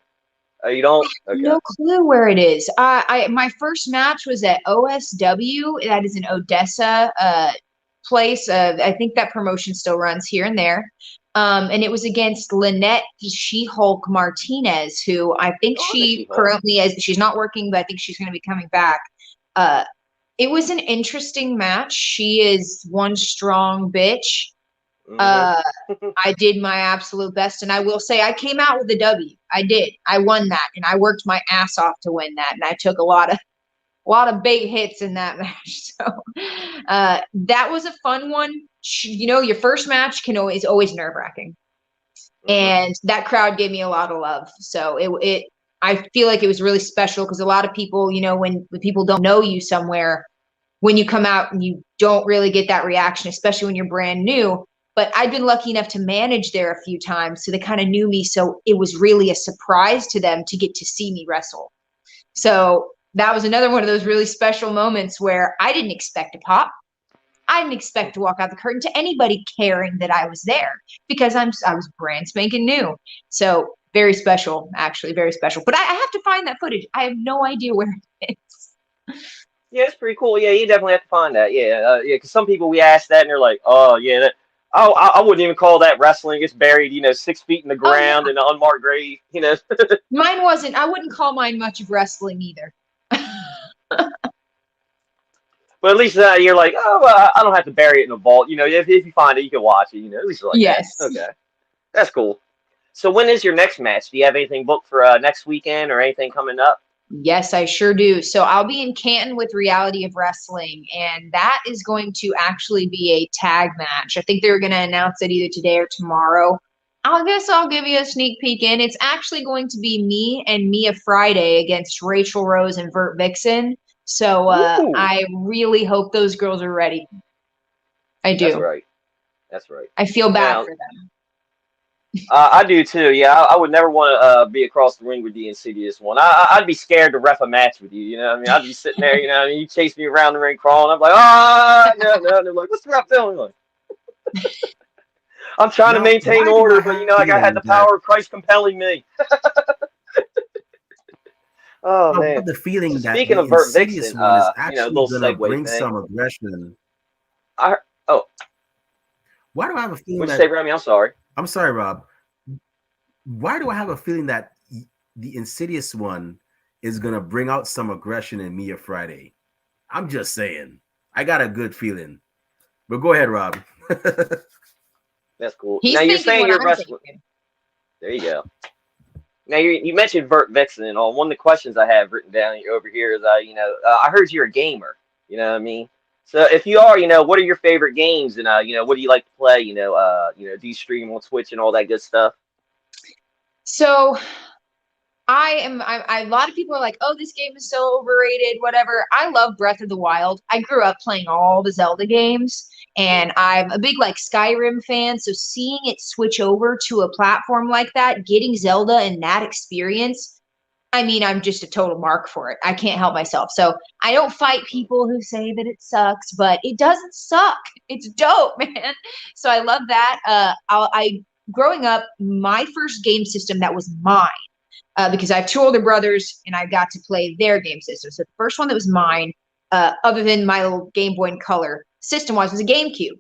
Oh, you don't? Okay. No clue where it is. My first match was at OSW. That is in Odessa place. I think that promotion still runs here and there. And it was against Lynette She-Hulk Martinez, who I think she currently she's not working, but I think she's going to be coming back. It was an interesting match. She is one strong bitch. I did my absolute best, and I will say I came out with a W. I did. I won that, and I worked my ass off to win that, and I took a lot of big hits in that match. So that was a fun one. Your first match is always nerve-wracking, and that crowd gave me a lot of love. So I feel like it was really special because a lot of people, when people don't know you somewhere, when you come out and you don't really get that reaction, especially when you're brand new. But I'd been lucky enough to manage there a few times, so they kind of knew me. So it was really a surprise to them to get to see me wrestle. So that was another one of those really special moments where I didn't expect to pop. I didn't expect to walk out the curtain to anybody caring that I was there because I was brand spanking new. So very special, actually, very special. But I have to find that footage. I have no idea where it is. Yeah, it's pretty cool. Yeah, you definitely have to find that. Yeah, because some people we ask that and they're like, oh yeah, I wouldn't even call that wrestling. It's buried, 6 feet in the ground in an unmarked grave. Mine wasn't. I wouldn't call mine much of wrestling either. But at least you're like, I don't have to bury it in a vault. If you find it, you can watch it. At least like yes. That. Okay, that's cool. So when is your next match? Do you have anything booked for next weekend or anything coming up? Yes, I sure do. So I'll be in Canton with Reality of Wrestling, and that is going to actually be a tag match. I think they're going to announce it either today or tomorrow. I guess I'll give you a sneak peek in. It's actually going to be me and Mia Friday against Rachel Rose and Vert Vixen. So I really hope those girls are ready. I do. That's right. I feel bad for them. I do too. Yeah, I would never want to be across the ring with the Insidious one. I'd be scared to ref a match with you. I'd be sitting there. You chase me around the ring crawling. I'm like, no. And they're like, what's the ref doing? Like, I'm trying to maintain order, but I had the power of Christ compelling me. Oh man! I have the feeling that speaking of Vert Vixen, one is actually little going to bring thing. some aggression. Why do I have a feeling? What'd you say, Remy? I'm sorry. I'm sorry, Rob. Why do I have a feeling that the Insidious one is going to bring out some aggression in Mia Friday? I'm just saying. I got a good feeling. But go ahead, Rob. That's cool. Now you're saying you're wrestling. There you go. Now you mentioned Vert Vixen, and one of the questions I have written down over here is, I heard you're a gamer. You know what I mean? So if you are, what are your favorite games, and what do you like to play? Do you stream on Twitch and all that good stuff? So a lot of people are like, oh, this game is so overrated, whatever. I love Breath of the Wild. I grew up playing all the Zelda games, and I'm a big Skyrim fan. So seeing it switch over to a platform like that, getting Zelda and that experience, I'm just a total mark for it. I can't help myself. So I don't fight people who say that it sucks, but it doesn't suck. It's dope, man. So I love that. Growing up, my first game system that was mine, because I have two older brothers and I got to play their game system. So the first one that was mine, other than my little Game Boy Color system-wise, was a GameCube.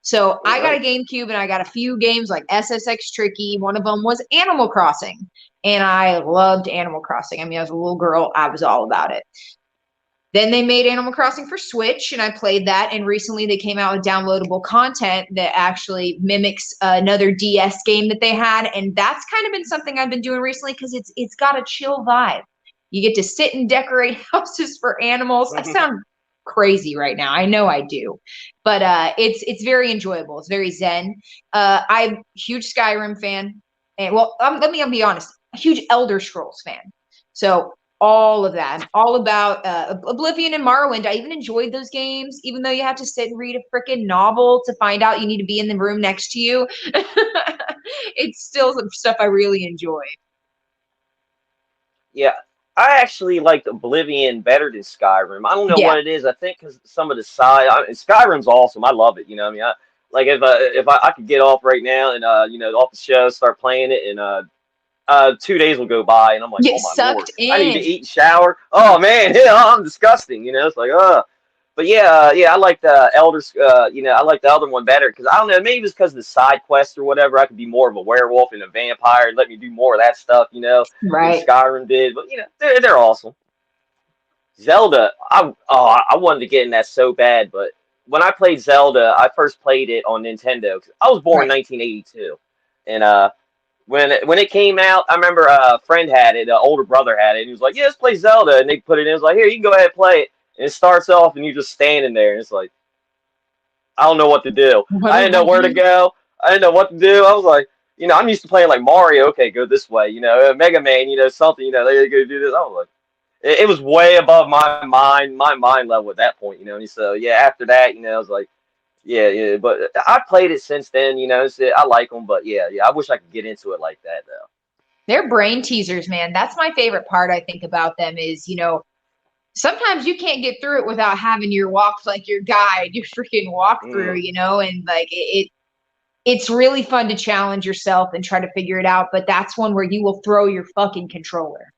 So I got a GameCube and I got a few games like SSX Tricky. One of them was Animal Crossing. And I loved Animal Crossing. As a little girl, I was all about it. Then they made Animal Crossing for Switch, and I played that. And recently they came out with downloadable content that actually mimics another DS game that they had. And that's kind of been something I've been doing recently because it's got a chill vibe. You get to sit and decorate houses for animals. I sound crazy right now. I know I do. But it's very enjoyable. It's very zen. I'm a huge Skyrim fan. And well, let me be honest, a huge Elder Scrolls fan. So all of that, all about Oblivion and Morrowind. I even enjoyed those games, even though you have to sit and read a freaking novel to find out you need to be in the room next to you. It's still some stuff I really enjoy. Yeah, I actually liked Oblivion better than Skyrim. I don't know what it is. I think because some of the side, Skyrim's awesome. I love it. You know, I mean, like if I could get off right now and off the show, start playing it, and 2 days will go by, and I'm like, oh my Lord, I need to eat and shower. Oh man, yeah, I'm disgusting. It's like, But yeah, I like the I like the Elder one better because I don't know, maybe it was because of the side quests or whatever. I could be more of a werewolf and a vampire and let me do more of that stuff, right? Than Skyrim did. But they're awesome. Zelda, I wanted to get in that so bad, but when I played Zelda, I first played it on Nintendo. I was born in 1982, and when it came out, I remember a friend had it, an older brother had it, and he was like, "Yeah, let's play Zelda," and they put it in. It was like, "Here, you can go ahead and play it." And it starts off, and you're just standing there, and it's like, I don't know what to do. I didn't know where to go. I didn't know what to do. I was like, I'm used to playing like Mario. Okay, go this way. Mega Man. Something. They go do this. I was like, it was way above my mind level at that point. And so yeah, after that, I was like, yeah. But I played it since then. I like them, but yeah. I wish I could get into it like that though. They're brain teasers, man. That's my favorite part. I think about them is sometimes you can't get through it without having your guide, your freaking walkthrough, and like it's really fun to challenge yourself and try to figure it out. But that's one where you will throw your fucking controller.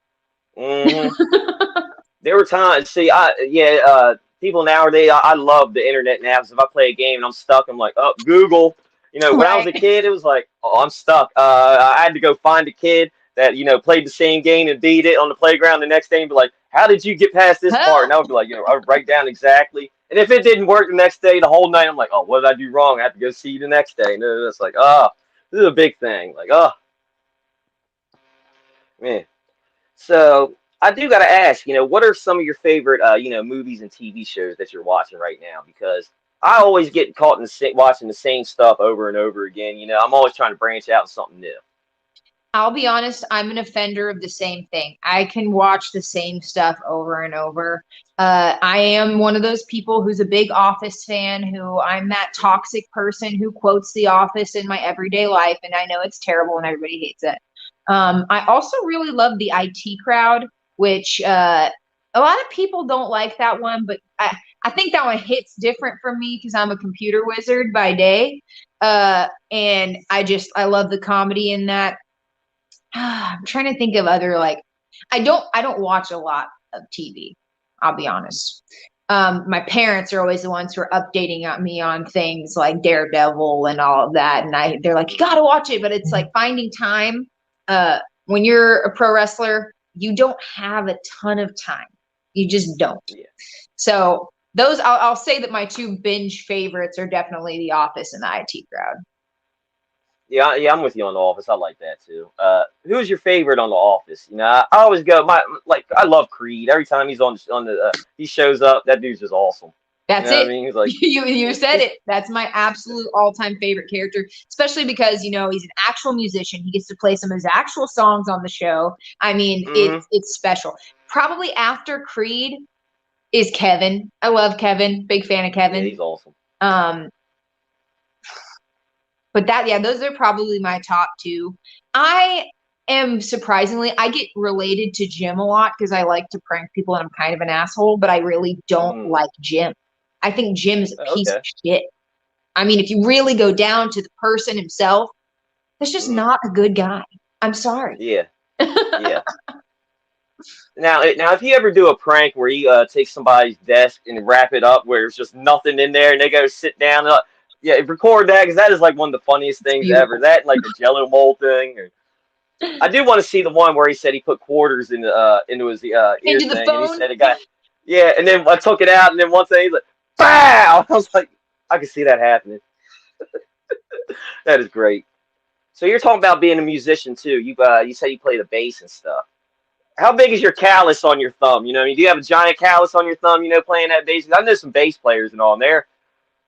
There were times, people nowadays, I love the internet now. So if I play a game and I'm stuck, I'm like, oh, Google. When I was a kid, it was like, oh, I'm stuck. I had to go find a kid that, played the same game and beat it on the playground the next day and be like, how did you get past this part? And I would be like, I would write down exactly. And if it didn't work the next day, the whole night, I'm like, oh, what did I do wrong? I have to go see you the next day. And it's like, this is a big thing. Like, man. So I do got to ask, what are some of your favorite, movies and TV shows that you're watching right now? Because I always get caught in watching the same stuff over and over again. I'm always trying to branch out to something new. I'll be honest, I'm an offender of the same thing. I can watch the same stuff over and over. I am one of those people who's a big Office fan, I'm that toxic person who quotes The Office in my everyday life, and I know it's terrible and everybody hates it. I also really love the IT Crowd, which a lot of people don't like that one, but I think that one hits different for me because I'm a computer wizard by day. And I love the comedy in that. I'm trying to think of other I don't watch a lot of TV. I'll be honest. My parents are always the ones who are updating me on things like Daredevil and all of that, and they're like, you got to watch it, but it's like finding time. When you're a pro wrestler, you don't have a ton of time. You just don't. Yeah. So those I'll say that my two binge favorites are definitely The Office and the IT Crowd. Yeah, I'm with you on The Office. I like that too. Who's your favorite on The Office? I always go I love Creed. Every time he's on the he shows up, that dude's just awesome. That's it. I mean? He's like, you said it. That's my absolute all-time favorite character, especially because he's an actual musician. He gets to play some of his actual songs on the show. I mean, it's special. Probably after Creed is Kevin. I love Kevin. Big fan of Kevin. Yeah, he's awesome. But those are probably my top two. I get related to Jim a lot because I like to prank people and I'm kind of an asshole, but I really don't like Jim. I think Jim is a piece of shit. I mean, if you really go down to the person himself, that's just not a good guy. I'm sorry. Yeah. Yeah. Now, if you ever do a prank where you take somebody's desk and wrap it up where there's just nothing in there and they go sit down, record that because that is like one of the funniest things ever. That and like the Jello mold thing. I do want to see the one where he said he put quarters into his ear into thing, the phone. and he said it got. Yeah, and then I took it out, and then one thing he's like, "Bow!" I was like, I can see that happening. That is great. So you're talking about being a musician too. You say you play the bass and stuff. How big is your callus on your thumb? You know, I mean, do you have a giant callus on your thumb? You know, playing that bass. I know some bass players and all. And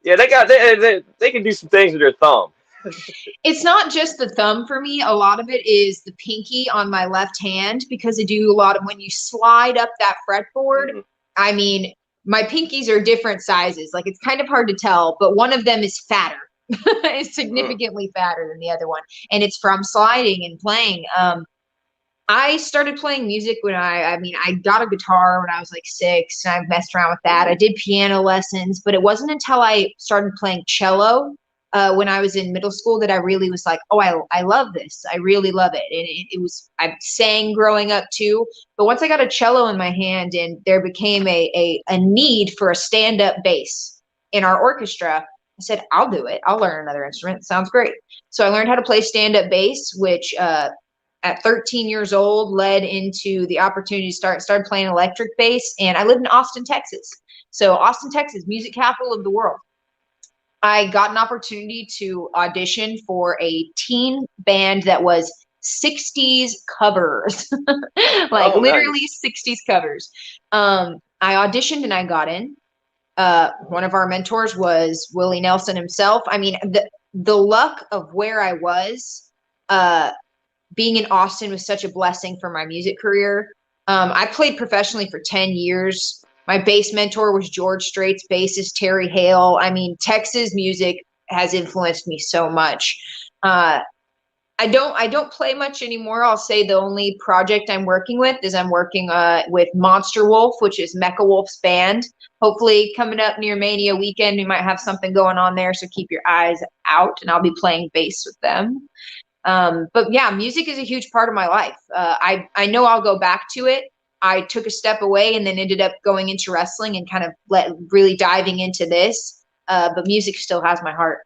yeah, they can do some things with their thumb. It's not just the thumb for me. A lot of it is the pinky on my left hand because I do a lot of when you slide up that fretboard. Mm-hmm. I mean, my pinkies are different sizes. Like it's kind of hard to tell, but one of them is fatter. It's significantly fatter than the other one, and it's from sliding and playing. I started playing music when I got a guitar when I was like 6, and I've messed around with that. I did piano lessons, but it wasn't until I started playing cello when I was in middle school that I really was like, oh, I love this. I really love it. And it was, I sang growing up too. But once I got a cello in my hand and there became a need for a stand-up bass in our orchestra, I said, I'll do it. I'll learn another instrument. Sounds great. So I learned how to play stand-up bass, which at 13 years old led into the opportunity to started playing electric bass. And I lived in Austin, Texas. So Austin, Texas, music capital of the world. I got an opportunity to audition for a teen band that was 60s covers, like literally nice. 60s covers. I auditioned and I got in. One of our mentors was Willie Nelson himself. I mean, the luck of where I was, being in Austin was such a blessing for my music career. I played professionally for 10 years. My bass mentor was George Strait's bassist, Terry Hale. I mean, Texas music has influenced me so much. I don't play much anymore. I'll say the only project I'm working with is I'm working with Monster Wolf, which is Mecha Wolf's band. Hopefully coming up near Mania weekend, we might have something going on there. So keep your eyes out, and I'll be playing bass with them. But yeah, music is a huge part of my life. I know I'll go back to it. I took a step away and then ended up going into wrestling and kind of really diving into this. But music still has my heart.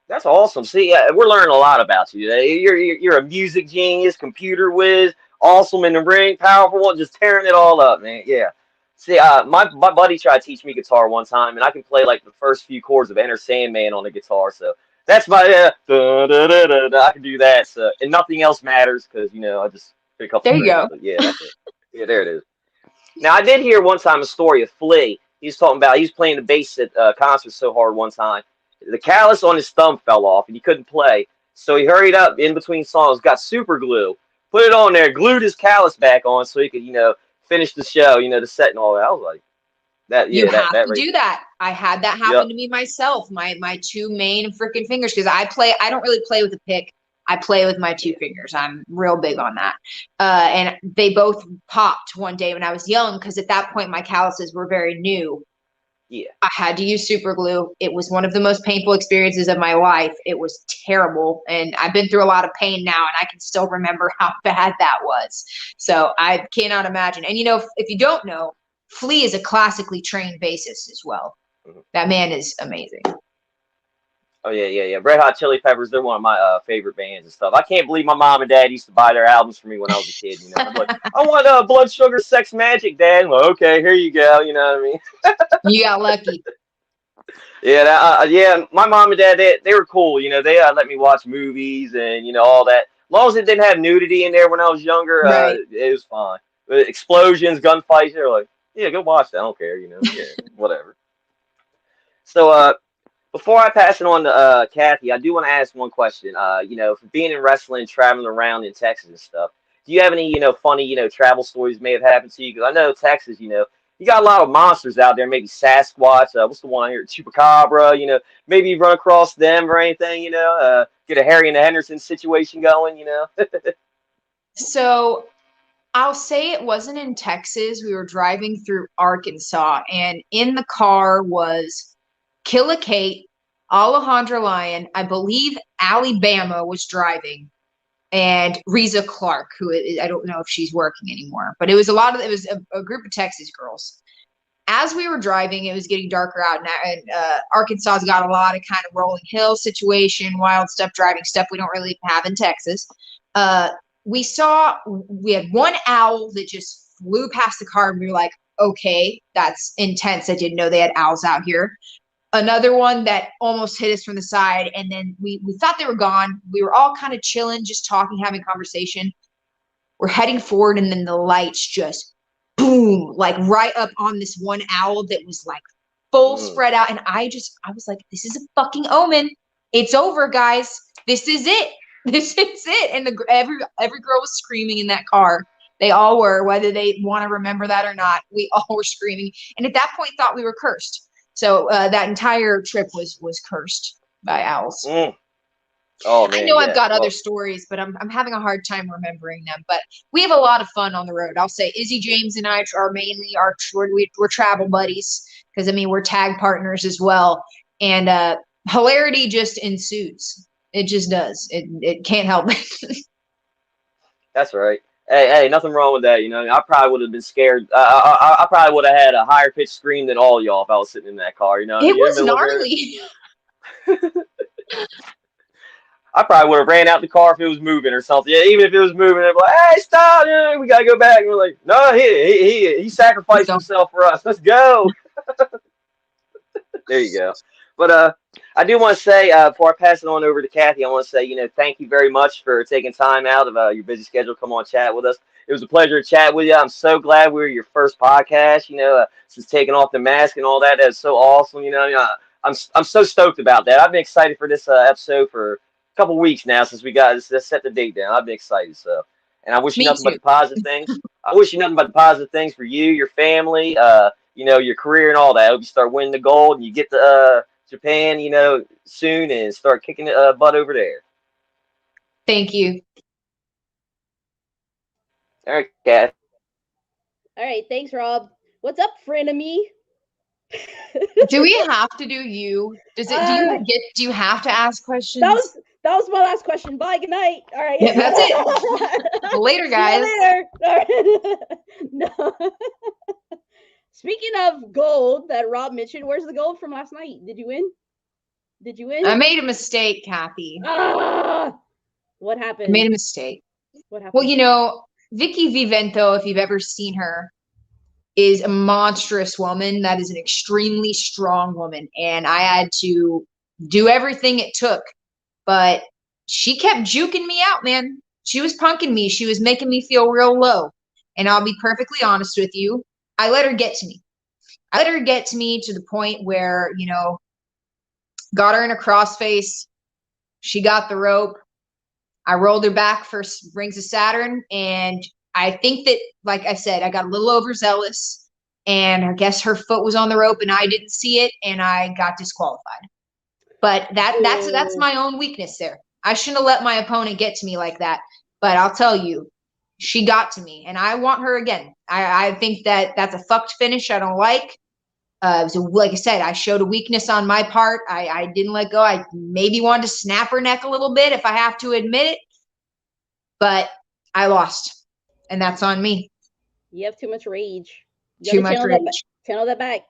That's awesome. See, we're learning a lot about you today. You're a music genius, computer whiz, awesome in the ring, powerful one, just tearing it all up, man. Yeah. See, my buddy tried to teach me guitar one time, and I can play like the first few chords of Enter Sandman on the guitar. So that's my I can do that. So, and nothing else matters because I just pick up. There you go. Yeah, that's it. Yeah, there it is. Now I did hear one time a story of Flea. He was talking about he was playing the bass at concert so hard one time. The callus on his thumb fell off and he couldn't play. So he hurried up in between songs, got super glue, put it on there, glued his callus back on so he could, finish the show, the set and all that. I was like, that, yeah, you have to do that. I had that happen to me myself. My two main freaking fingers, because I don't really play with a pick. I play with my two fingers. I'm real big on that. And they both popped one day when I was young, because at that point my calluses were very new. Yeah. I had to use super glue. It was one of the most painful experiences of my life. It was terrible. And I've been through a lot of pain now, and I can still remember how bad that was. So I cannot imagine. And if you don't know, Flea is a classically trained bassist as well. Mm-hmm. That man is amazing. Oh, yeah. Red Hot Chili Peppers, they're one of my favorite bands and stuff. I can't believe my mom and dad used to buy their albums for me when I was a kid. I'm like, I want Blood Sugar Sex Magic, Dad. I'm like, okay, here you go. You know what I mean? You got lucky. Yeah, my mom and dad, they were cool. They let me watch movies and, all that. As long as it didn't have nudity in there when I was younger, right. It was fine. Explosions, gunfights, they're like, yeah, go watch that. I don't care, yeah, whatever. So, before I pass it on to Kathy, I do want to ask one question. For being in wrestling, traveling around in Texas and stuff, do you have any, funny, travel stories may have happened to you? Because I know Texas, you got a lot of monsters out there. Maybe Sasquatch. What's the one I hear? Chupacabra. Maybe you run across them or anything. Get a Harry and a Henderson situation going. So I'll say it wasn't in Texas. We were driving through Arkansas, and in the car was Killa Kate, Alejandra Lyon, I believe Alabama was driving, and Reza Clark, who I don't know if she's working anymore, but it was a group of Texas girls. As we were driving, it was getting darker out, and Arkansas's got a lot of kind of rolling hill situation, wild stuff, driving stuff we don't really have in Texas. We had one owl that just flew past the car, and we were like, okay, that's intense. I didn't know they had owls out here. Another one that almost hit us from the side, and then we thought they were gone. We were all kind of chilling, just talking, having conversation. We're heading forward, and then the lights just boom, like right up on this one owl that was like full spread out. And I was like, this is a fucking omen. It's over, guys. This is it. This is it. And every girl was screaming in that car. They all were, whether they want to remember that or not. We all were screaming, and at that point thought we were cursed. So that entire trip was cursed by owls. Oh, man, I know I've got other stories, but I'm having a hard time remembering them. But we have a lot of fun on the road. I'll say Izzy, James, and I are mainly we're travel buddies, because I mean we're tag partners as well, and hilarity just ensues. It just does. It can't help it. That's right. Hey, nothing wrong with that. You know, I probably would have been scared. I probably would have had a higher pitched scream than all y'all if I was sitting in that car. You know, it was gnarly. I probably would have ran out the car if it was moving or something. Yeah, even if it was moving, I'd be like, "Hey, stop! We gotta go back." And we're like, "No, he sacrificed himself for us. Let's go." There you go. But I do want to say, before I pass it on over to Kathy, I want to say, thank you very much for taking time out of your busy schedule to come on chat with us. It was a pleasure to chat with you. I'm so glad we were your first podcast, since taking off the mask and all that. That's so awesome. I'm so stoked about that. I've been excited for this episode for a couple weeks now since we got this set the date down. I've been excited. And I wish you nothing but the positive things. I wish you nothing but the positive things for you, your family, your career and all that. I hope you start winning the gold and you get the Japan, soon, and start kicking butt over there. Thank you. All right, Kath. All right, thanks, Rob. What's up, Frenemy? Do we have to do you? Do you have to ask questions? That was my last question. Bye, good night. All right. Yeah, that's it. Later, guys. See you later. No. Speaking of gold that Rob mentioned, where's the gold from last night? Did you win? I made a mistake, Kathy. What happened? I made a mistake. What happened? Well, Vicky Vivento, if you've ever seen her, is a monstrous woman. That is an extremely strong woman. And I had to do everything it took. But she kept juking me out, man. She was punking me. She was making me feel real low. And I'll be perfectly honest with you. I let her get to me. I let her get to me to the point where, got her in a crossface. She got the rope. I rolled her back for Rings of Saturn. And I think that, like I said, I got a little overzealous. And I guess her foot was on the rope and I didn't see it. And I got disqualified. But that's my own weakness there. I shouldn't have let my opponent get to me like that. But I'll tell you, she got to me, and I want her again. I think that's a fucked finish. I don't like. So like I said, I showed a weakness on my part. I didn't let go. I maybe wanted to snap her neck a little bit if I have to admit it. But I lost, and that's on me. You have too much rage. Too much rage. Channel that back.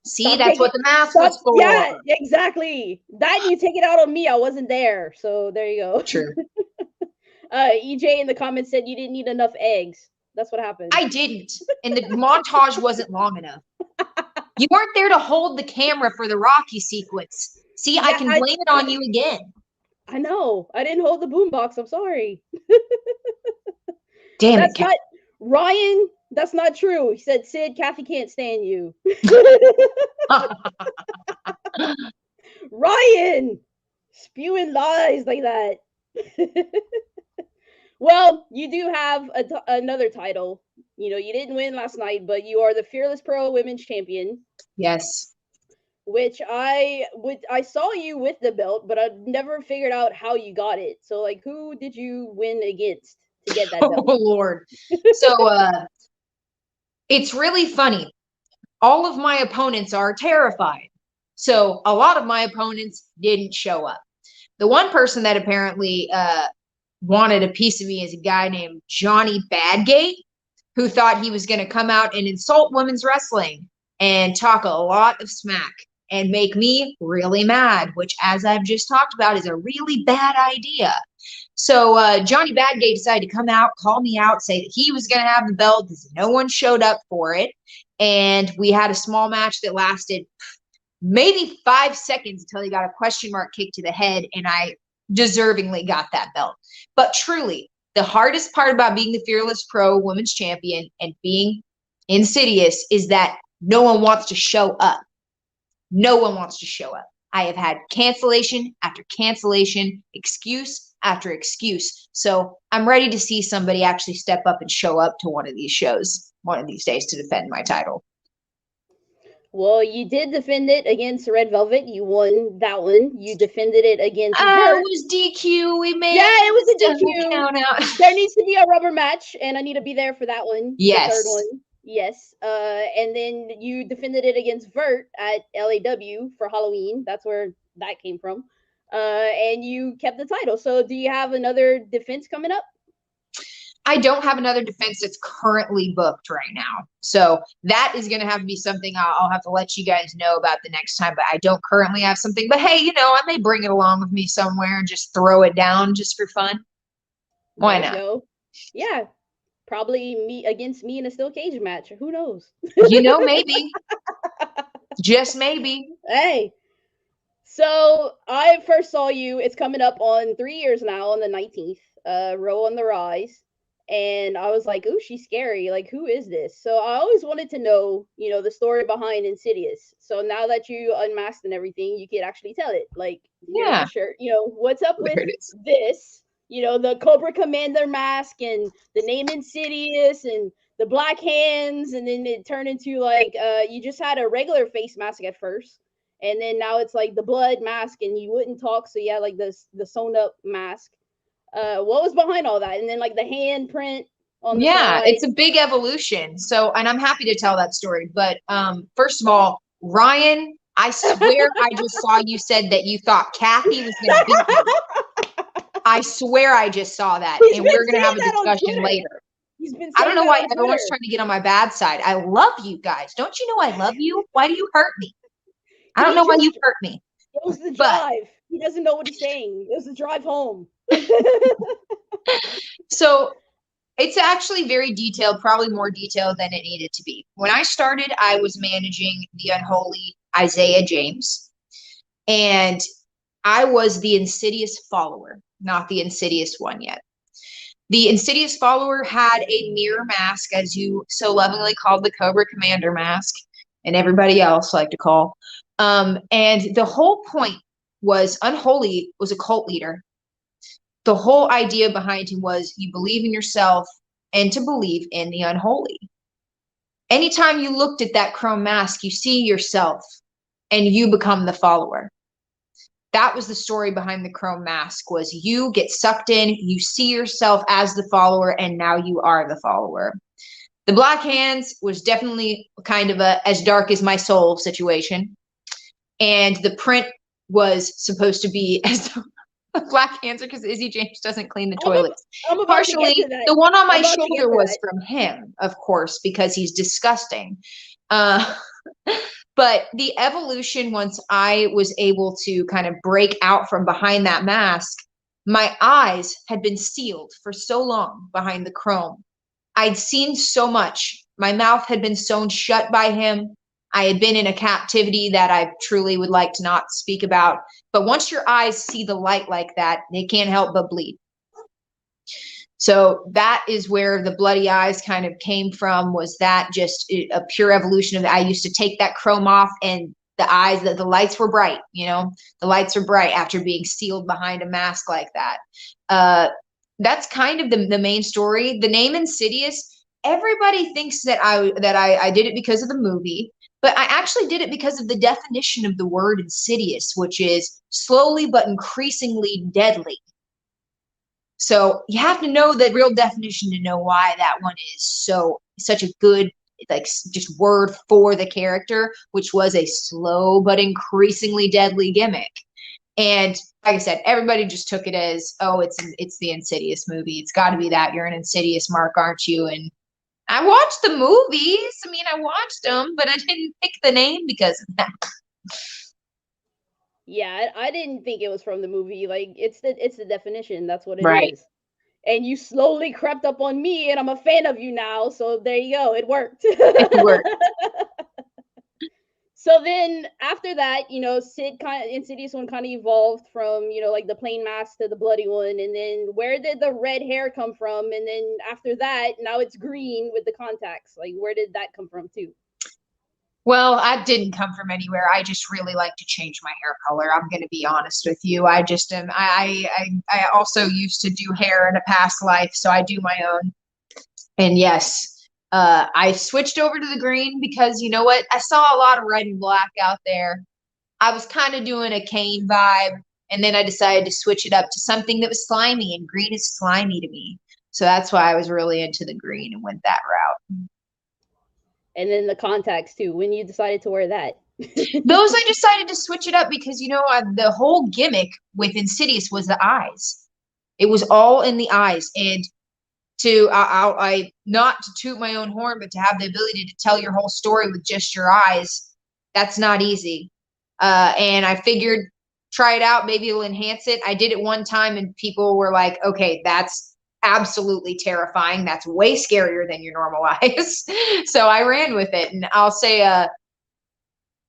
See, that's what the mask was for. Yeah, exactly. That you take it out on me. I wasn't there. So there you go. True. EJ in the comments said you didn't eat enough eggs. That's what happened. I didn't. And the montage wasn't long enough. You weren't there to hold the camera for the Rocky sequence. See, yeah, I can blame it on you again. I know. I didn't hold the boombox. I'm sorry. Damn that's it, not Ryan. That's not true. He said, Sid, Kathy can't stand you. Ryan spewing lies like that. Well, you do have another title. You didn't win last night, but you are the Fearless Pro Women's Champion. Yes. Which I saw you with the belt, but I never figured out how you got it. So, who did you win against to get that belt? Oh, Lord. So, it's really funny. All of my opponents are terrified. So, a lot of my opponents didn't show up. The one person that apparently wanted a piece of me is a guy named Johnny Badgate, who thought he was going to come out and insult women's wrestling and talk a lot of smack and make me really mad, which, as I've just talked about, is a really bad idea. So Johnny Badgate decided to come out, call me out, say that he was going to have the belt because no one showed up for it. And we had a small match that lasted maybe 5 seconds until he got a question mark kick to the head, and I deservingly got that belt. But truly, the hardest part about being the Fearless Pro Women's Champion and being Insidious is that no one wants to show up. No one wants to show up. I have had cancellation after cancellation, excuse after excuse. So I'm ready to see somebody actually step up and show up to one of these shows one of these days to defend my title. Well, you did defend it against Red Velvet. You won that one. You defended it against her. It was DQ. We made it was a DQ. Count out. There needs to be a rubber match, and I need to be there for that one. Yes. The third one. Yes. And then you defended it against Vert at LAW for Halloween. That's where that came from. And you kept the title. So do you have another defense coming up? I don't have another defense that's currently booked right now. So that is going to have to be something I'll have to let you guys know about the next time. But I don't currently have something. But hey, I may bring it along with me somewhere and just throw it down just for fun. Why not? Yeah. Probably me against me in a steel cage match. Who knows? Maybe. Just maybe. Hey. So I first saw you. It's coming up on 3 years now on the 19th. Row on the Rise. And I was like, ooh, she's scary. Like, who is this? So I always wanted to know, the story behind Insidious. So now that you unmasked and everything, you could actually tell it. Like, yeah, sure. What's up with this? The Cobra Commander mask and the name Insidious and the black hands. And then it turned into like, you just had a regular face mask at first. And then now it's like the blood mask and you wouldn't talk. So yeah, like the sewn up mask. What was behind all that? And then like the handprint on the side. It's a big evolution. So, and I'm happy to tell that story. But first of all, Ryan, I swear I just saw you said that you thought Kathy was going to beat me. I swear I just saw that. And we're going to have a discussion later. I don't know why everyone's trying to get on my bad side. I love you guys. Don't you know I love you? Why do you hurt me? I don't know why you hurt me. It was the drive. He doesn't know what he's saying. It was the drive home. So it's actually very detailed, probably more detailed than it needed to be. When I started, I was managing the unholy Isaiah James, and I was the Insidious follower, not the Insidious one yet. The Insidious follower had a mirror mask, as you so lovingly called the Cobra Commander mask, and everybody else liked to call. And the whole point was Unholy was a cult leader. The whole idea behind him was you believe in yourself and to believe in the unholy. Anytime you looked at that chrome mask, you see yourself and you become the follower. That was the story behind the chrome mask, was you get sucked in, you see yourself as the follower, and now you are the follower. The black hands was definitely kind of a as dark as my soul situation. And the print was supposed to be as black hands are because Izzy James doesn't clean the toilets. Partially, the one on my shoulder was from him, of course, because he's disgusting. But the evolution, once I was able to kind of break out from behind that mask, my eyes had been sealed for so long behind the chrome. I'd seen so much. My mouth had been sewn shut by him. I had been in a captivity that I truly would like to not speak about. But once your eyes see the light like that, they can't help but bleed. So that is where the bloody eyes kind of came from, was that just a pure evolution of it. I used to take that chrome off and the eyes, the lights were bright, the lights are bright after being sealed behind a mask like that. That's kind of the main story. The name Insidious, everybody thinks that I did it because of the movie. But I actually did it because of the definition of the word insidious, which is slowly but increasingly deadly. So you have to know the real definition to know why that one is such a good, like, just word for the character, which was a slow but increasingly deadly gimmick. And like I said, everybody just took it as, oh, it's the Insidious movie. It's got to be that. You're an Insidious, Mark, aren't you? And I watched the movies. I mean, I watched them, but I didn't pick the name because of that. Yeah, I didn't think it was from the movie. Like, it's the definition. That's what it is. and you slowly crept up on me, and I'm a fan of you now. So there you go. It worked. It worked. So then after that, Insidious one kind of evolved from, like the plain mask to the bloody one. And then where did the red hair come from? And then after that, now it's green with the contacts. Like, where did that come from too? Well, I didn't come from anywhere. I just really like to change my hair color. I'm going to be honest with you. I just am. I also used to do hair in a past life, so I do my own. And yes, I switched over to the green because you know what? I saw a lot of red and black out there. I was kind of doing a Kane vibe, and then I decided to switch it up to something that was slimy, and green is slimy to me. So that's why I was really into the green and went that route. And then the contacts too. When you decided to wear that? Those I decided to switch it up because, the whole gimmick with Insidious was the eyes. It was all in the eyes. And I not to toot my own horn, but to have the ability to tell your whole story with just your eyes, that's not easy. And I figured, try it out. Maybe it'll enhance it. I did it one time and people were like, okay, that's absolutely terrifying. That's way scarier than your normal eyes. So I ran with it. And I'll say,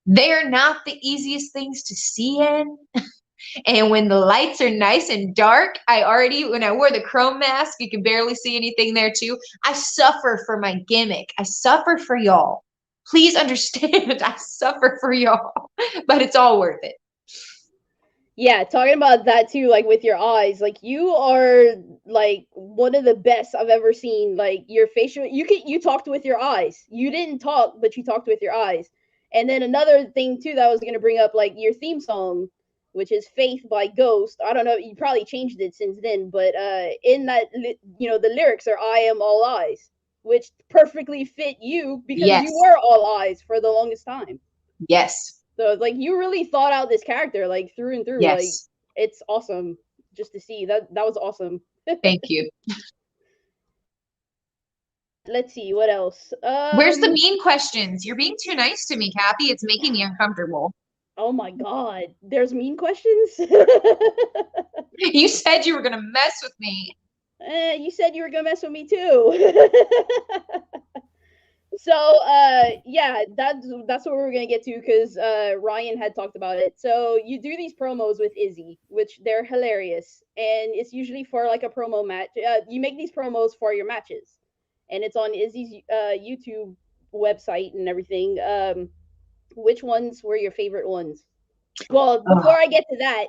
they're not the easiest things to see in. And when the lights are nice and dark, when I wore the chrome mask, you can barely see anything there too. I suffer for my gimmick. I suffer for y'all. Please understand, I suffer for y'all, but it's all worth it. Yeah, talking about that too, like with your eyes, like you are like one of the best I've ever seen. Like your facial, you talked with your eyes. You didn't talk, but you talked with your eyes. And then another thing too that I was gonna bring up, like your theme song, which is "Faith" by Ghost. I don't know, you probably changed it since then, but in that, the lyrics are "I am all eyes," which perfectly fit you because Yes. you were all eyes for the longest time. Yes. So like you really thought out this character like through and through. Yes. Like it's awesome just to see. That was awesome. Thank you. Let's see what else. Where's the mean questions? You're being too nice to me, Kathy. It's making me uncomfortable. Oh my god, there's mean questions. You said you were gonna mess with me. You said you were gonna mess with me too. So yeah, that's what we're gonna get to because Ryan had talked about it. So you do these promos with Izzy, which they're hilarious, and it's usually for like a promo match. You make these promos for your matches, and it's on Izzy's YouTube website and everything. Which ones were your favorite ones? Well, before I get to that,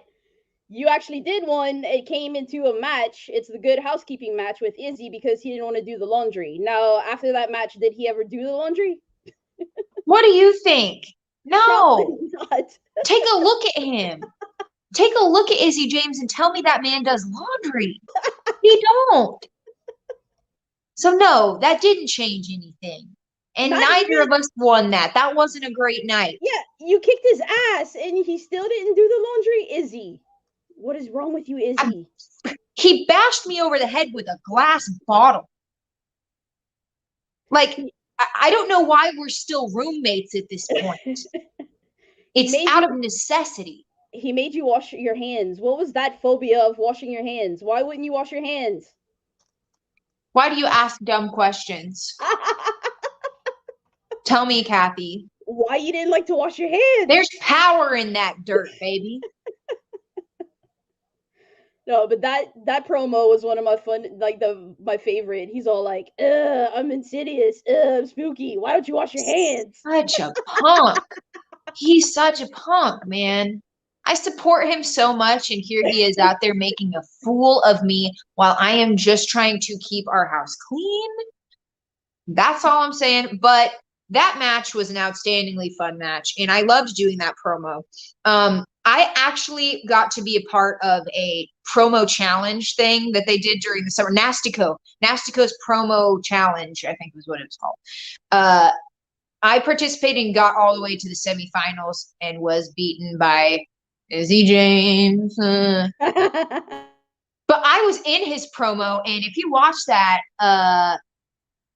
you actually did one. It came into a match. It's the Good Housekeeping match with Izzy because he didn't want to do the laundry. Now, after that match, did he ever do the laundry? What do you think? No. Probably not. Take a look at him. Take a look at Izzy James and tell me that man does laundry. He don't. So no, that didn't change anything. And neither of us won that. That wasn't a great night. Yeah, you kicked his ass and he still didn't do the laundry. Izzy, what is wrong with you, Izzy? He bashed me over the head with a glass bottle. Like, I don't know why we're still roommates at this point. It's out of necessity. He made you wash your hands. What was that phobia of washing your hands? Why wouldn't you wash your hands? Why do you ask dumb questions? Tell me, Kathy. Why you didn't like to wash your hands? There's power in that dirt, baby. No, but that promo was one of my my favorite. He's all like, I'm Insidious, I'm spooky. Why don't you wash your hands? Such a punk. He's such a punk, man. I support him so much, and here he is out there making a fool of me while I am just trying to keep our house clean. That's all I'm saying. But that match was an outstandingly fun match, and I loved doing that promo. I actually got to be a part of a promo challenge thing that they did during the summer. Nastico's promo challenge, I think was what it was called. I participated and got all the way to the semifinals and was beaten by Izzy James. But I was in his promo, and if you watch that, I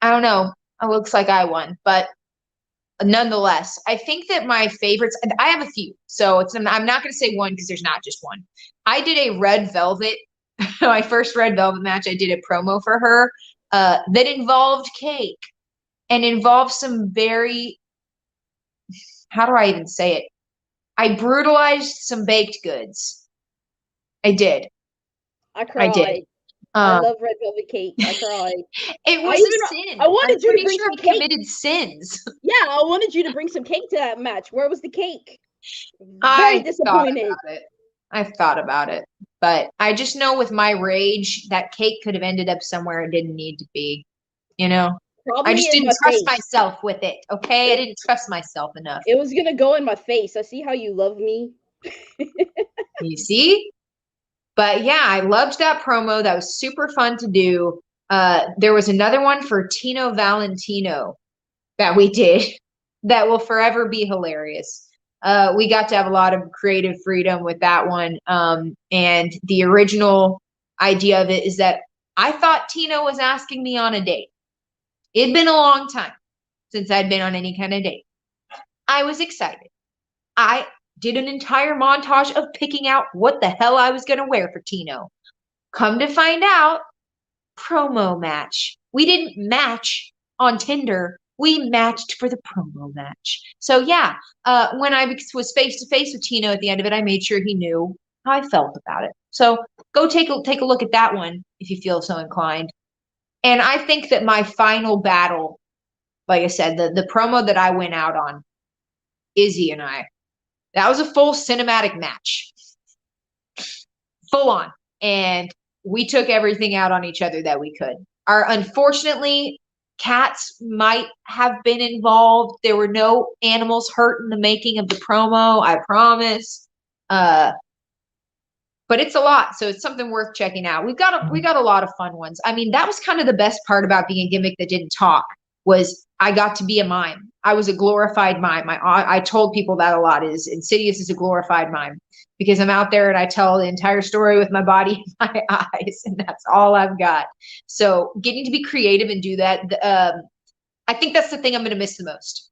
don't know. It looks like I won, but nonetheless, I think that my favorites, I have a few. So I'm not going to say one because there's not just one. I did a red velvet my first Red Velvet match, I did a promo for her that involved cake and involved some very, how do I even say it? I brutalized some baked goods. I did. I cried. I did. I love red velvet cake. I cried. It was a sin. I wanted I'm you to pretty bring sure some I've cake. committed sins. Yeah, I wanted you to bring some cake to that match. Where was the cake? I Disappointed. thought about it. But I just know with my rage, that cake could have ended up somewhere it didn't need to be. You know? Probably I just in didn't my trust face. myself with it. Okay? I didn't trust myself enough. It was gonna go in my face. I see how you love me. You see? But yeah, I loved that promo. That was super fun to do. There was another one for Tino Valentino that we did that will forever be hilarious. We got to have a lot of creative freedom with that one. And the original idea of it is that I thought Tino was asking me on a date. It'd been a long time since I'd been on any kind of date. I was excited. I did an entire montage of picking out what the hell I was going to wear for Tino. Come to find out, promo match. We didn't match on Tinder. We matched for the promo match. So yeah, when I was face to face with Tino at the end of it, I made sure he knew how I felt about it. So go take a look at that one if you feel so inclined. And I think that my final battle, like I said, the promo that I went out on, Izzy and I, that was a full cinematic match. Full on. And we took everything out on each other that we could. Unfortunately, cats might have been involved. There were no animals hurt in the making of the promo, I promise. But it's a lot, so it's something worth checking out. We got a lot of fun ones. I mean, that was kind of the best part about being a gimmick that didn't talk, was I got to be a mime. I was a glorified mime. I told people that a lot, is Insidious is a glorified mime, because I'm out there and I tell the entire story with my body and my eyes, and that's all I've got. So getting to be creative and do that, I think that's the thing I'm going to miss the most,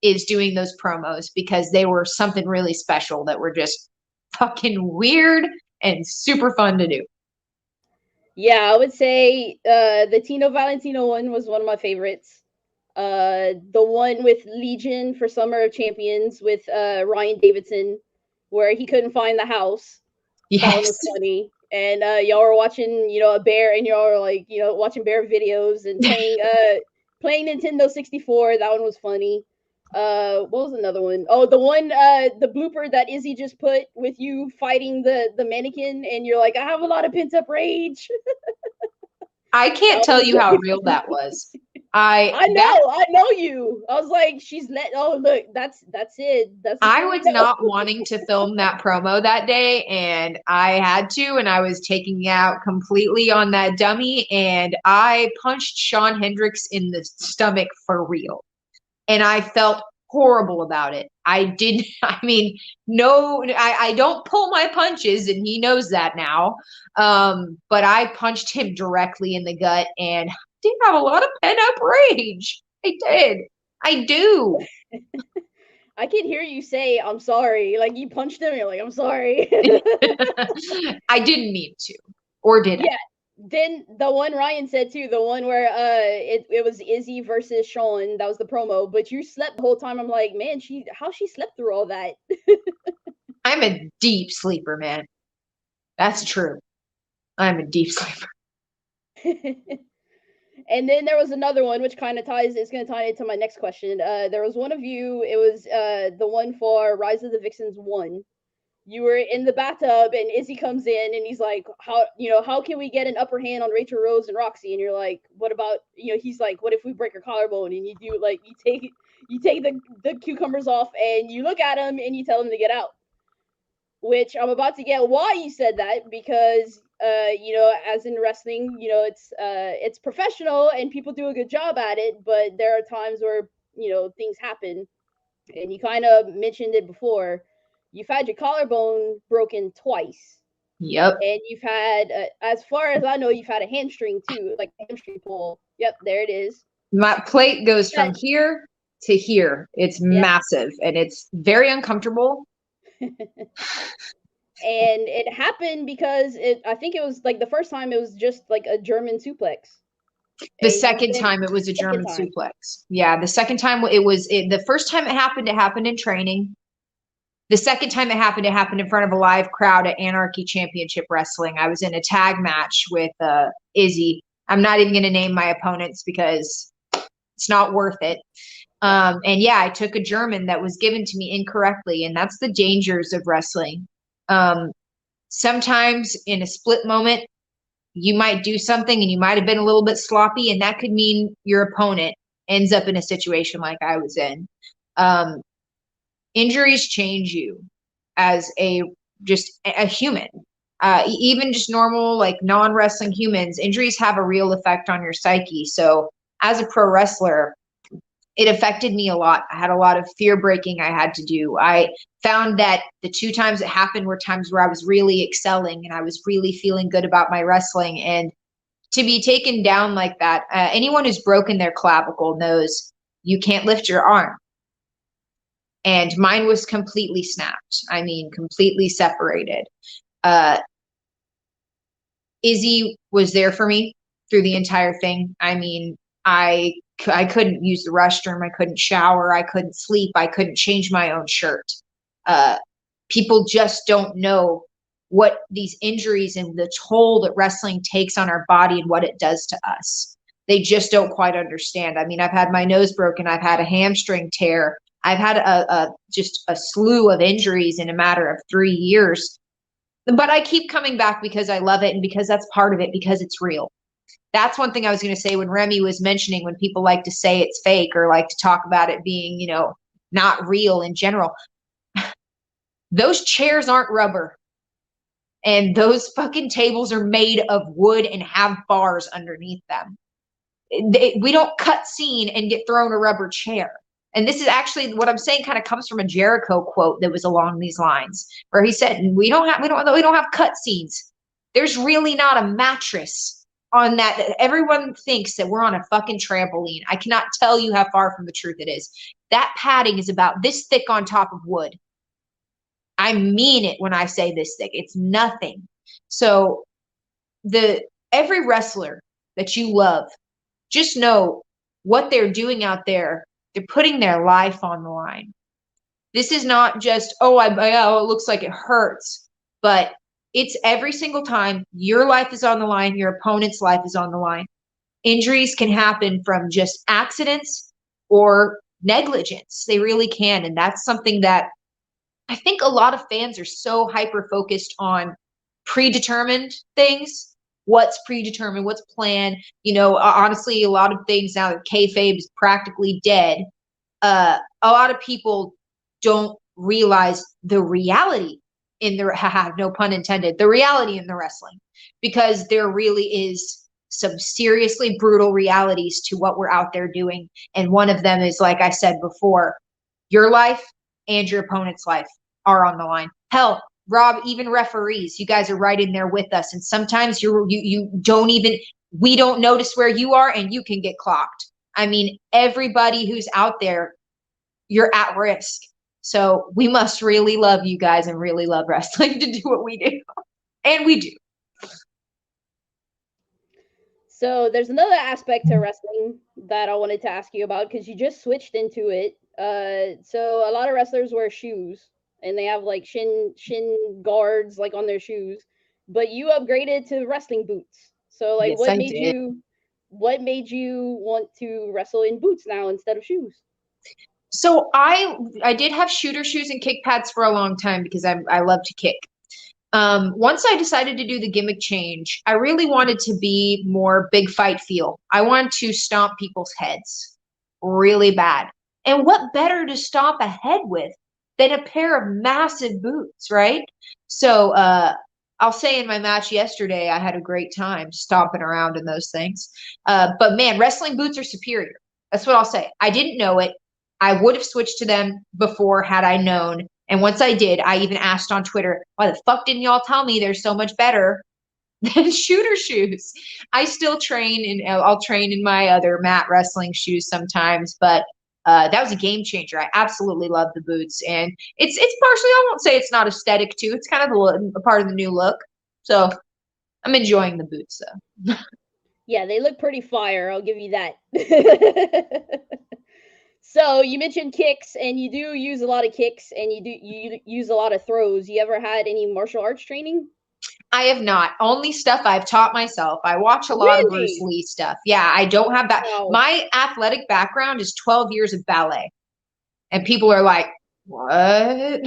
is doing those promos, because they were something really special that were just fucking weird and super fun to do. Yeah, I would say the Tino Valentino one was one of my favorites. The one with Legion for Summer of Champions with Ryan Davidson, where he couldn't find the house. Yes. That one was funny. And y'all were watching, a bear, and y'all were like, watching bear videos and playing Nintendo 64. That one was funny. What was another one? Oh, the one, the blooper that Izzy just put with you fighting the mannequin, and you're like, I have a lot of pent up rage. I can't tell you how real that was. I know you. I was like, oh look, that's it. I was not wanting to film that promo that day, and I had to, and I was taking out completely on that dummy, and I punched Sean Hendricks in the stomach for real. And I felt horrible about it. I don't pull my punches, and he knows that now. But I punched him directly in the gut, and I did have a lot of pent-up rage. I did. I do. I can hear you say, I'm sorry. Like, you punched him, and you're like, I'm sorry. I didn't mean to. Or did I? Then the one Ryan said too, the one where it was Izzy versus Sean, that was the promo, but you slept the whole time. I'm like, man, how she slept through all that. I'm a deep sleeper, man. That's true. I'm a deep sleeper. And then there was another one which kind of is going to tie into my next question. There was one of you, it was the one for Rise of the Vixens 1. You were in the bathtub, and Izzy comes in, and he's like, how can we get an upper hand on Rachel Rose and Roxy? And you're like, what about, he's like, what if we break her collarbone? And you do, like, you take the cucumbers off, and you look at him, and you tell him to get out. Which I'm about to get why you said that, because as in wrestling, it's professional and people do a good job at it, but there are times where things happen, and you kind of mentioned it before. You've had your collarbone broken twice. Yep. And you've had, as far as I know, you've had a hamstring too, like a hamstring pull. Yep, there it is. My plate goes from here to here. It's massive, and it's very uncomfortable. And it happened because I think it was like the first time it was just like a German suplex. The second time it was a German suplex. Yeah, the second time the first time it happened in training. The second time it happened in front of a live crowd at Anarchy Championship Wrestling. I was in a tag match with Izzy. I'm not even going to name my opponents because it's not worth it. And yeah, I took a German that was given to me incorrectly, and that's the dangers of wrestling. Sometimes in a split moment, you might do something and you might have been a little bit sloppy, and that could mean your opponent ends up in a situation like I was in. Injuries change you as just a human. Even just normal, like non-wrestling humans, injuries have a real effect on your psyche. So as a pro wrestler, it affected me a lot. I had a lot of fear breaking I had to do. I found that the 2 times it happened were times where I was really excelling and I was really feeling good about my wrestling. And to be taken down like that, anyone who's broken their clavicle knows you can't lift your arm. And mine was completely snapped. I mean, completely separated. Izzy was there for me through the entire thing. I mean, I couldn't use the restroom. I couldn't shower. I couldn't sleep. I couldn't change my own shirt. People just don't know what these injuries and the toll that wrestling takes on our body and what it does to us. They just don't quite understand. I mean, I've had my nose broken. I've had a hamstring tear. I've had just a slew of injuries in a matter of 3 years. But I keep coming back because I love it and because that's part of it, because it's real. That's one thing I was going to say when Remy was mentioning when people like to say it's fake or like to talk about it being, not real in general. Those chairs aren't rubber. And those fucking tables are made of wood and have bars underneath them. We don't cut scene and get thrown a rubber chair. And this is actually what I'm saying kind of comes from a Jericho quote that was along these lines, where he said, we don't have cut scenes. There's really not a mattress on that. Everyone thinks that we're on a fucking trampoline. I cannot tell you how far from the truth it is. That padding is about this thick on top of wood. I mean it when I say this thick. It's nothing. So every wrestler that you love, just know what they're doing out there. They're putting their life on the line. This is not just, it looks like it hurts, but it's every single time your life is on the line, your opponent's life is on the line. Injuries can happen from just accidents or negligence. They really can. And that's something that I think a lot of fans are so hyper-focused on predetermined things. What's predetermined, what's planned. Honestly, a lot of things now that kayfabe is practically dead. A lot of people don't realize the reality in no pun intended, the reality in the wrestling, because there really is some seriously brutal realities to what we're out there doing. And one of them is, like I said before, your life and your opponent's life are on the line. Hell, Rob, even referees, you guys are right in there with us. And sometimes we don't notice where you are and you can get clocked. I mean, everybody who's out there, you're at risk. So we must really love you guys and really love wrestling to do what we do. And we do. So there's another aspect to wrestling that I wanted to ask you about because you just switched into it. So a lot of wrestlers wear shoes and they have like shin guards like on their shoes, but you upgraded to wrestling boots. So like, Yes, what made you want to wrestle in boots now instead of shoes? So I did have shooter shoes and kick pads for a long time because I love to kick. Once I decided to do the gimmick change, I really wanted to be more big fight feel. I wanted to stomp people's heads really bad. And what better to stomp a head with than a pair of massive boots, right? So I'll say in my match yesterday, I had a great time stomping around in those things. But man, wrestling boots are superior. That's what I'll say. I didn't know it. I would have switched to them before had I known. And once I did, I even asked on Twitter, why the fuck didn't y'all tell me they're so much better than shooter shoes? I still train and I'll train in my other mat wrestling shoes sometimes, but That was a game changer. I absolutely love the boots, and it's partially, I won't say it's not aesthetic too. It's kind of a part of the new look. So I'm enjoying the boots though. Yeah, they look pretty fire. I'll give you that. So you mentioned kicks, and you do use a lot of kicks, and you use a lot of throws. You ever had any martial arts training? I have not. Only stuff I've taught myself. I watch a lot of Bruce Really? Lee stuff. Yeah, I don't have that. Wow. My athletic background is 12 years of ballet. And people are like, what?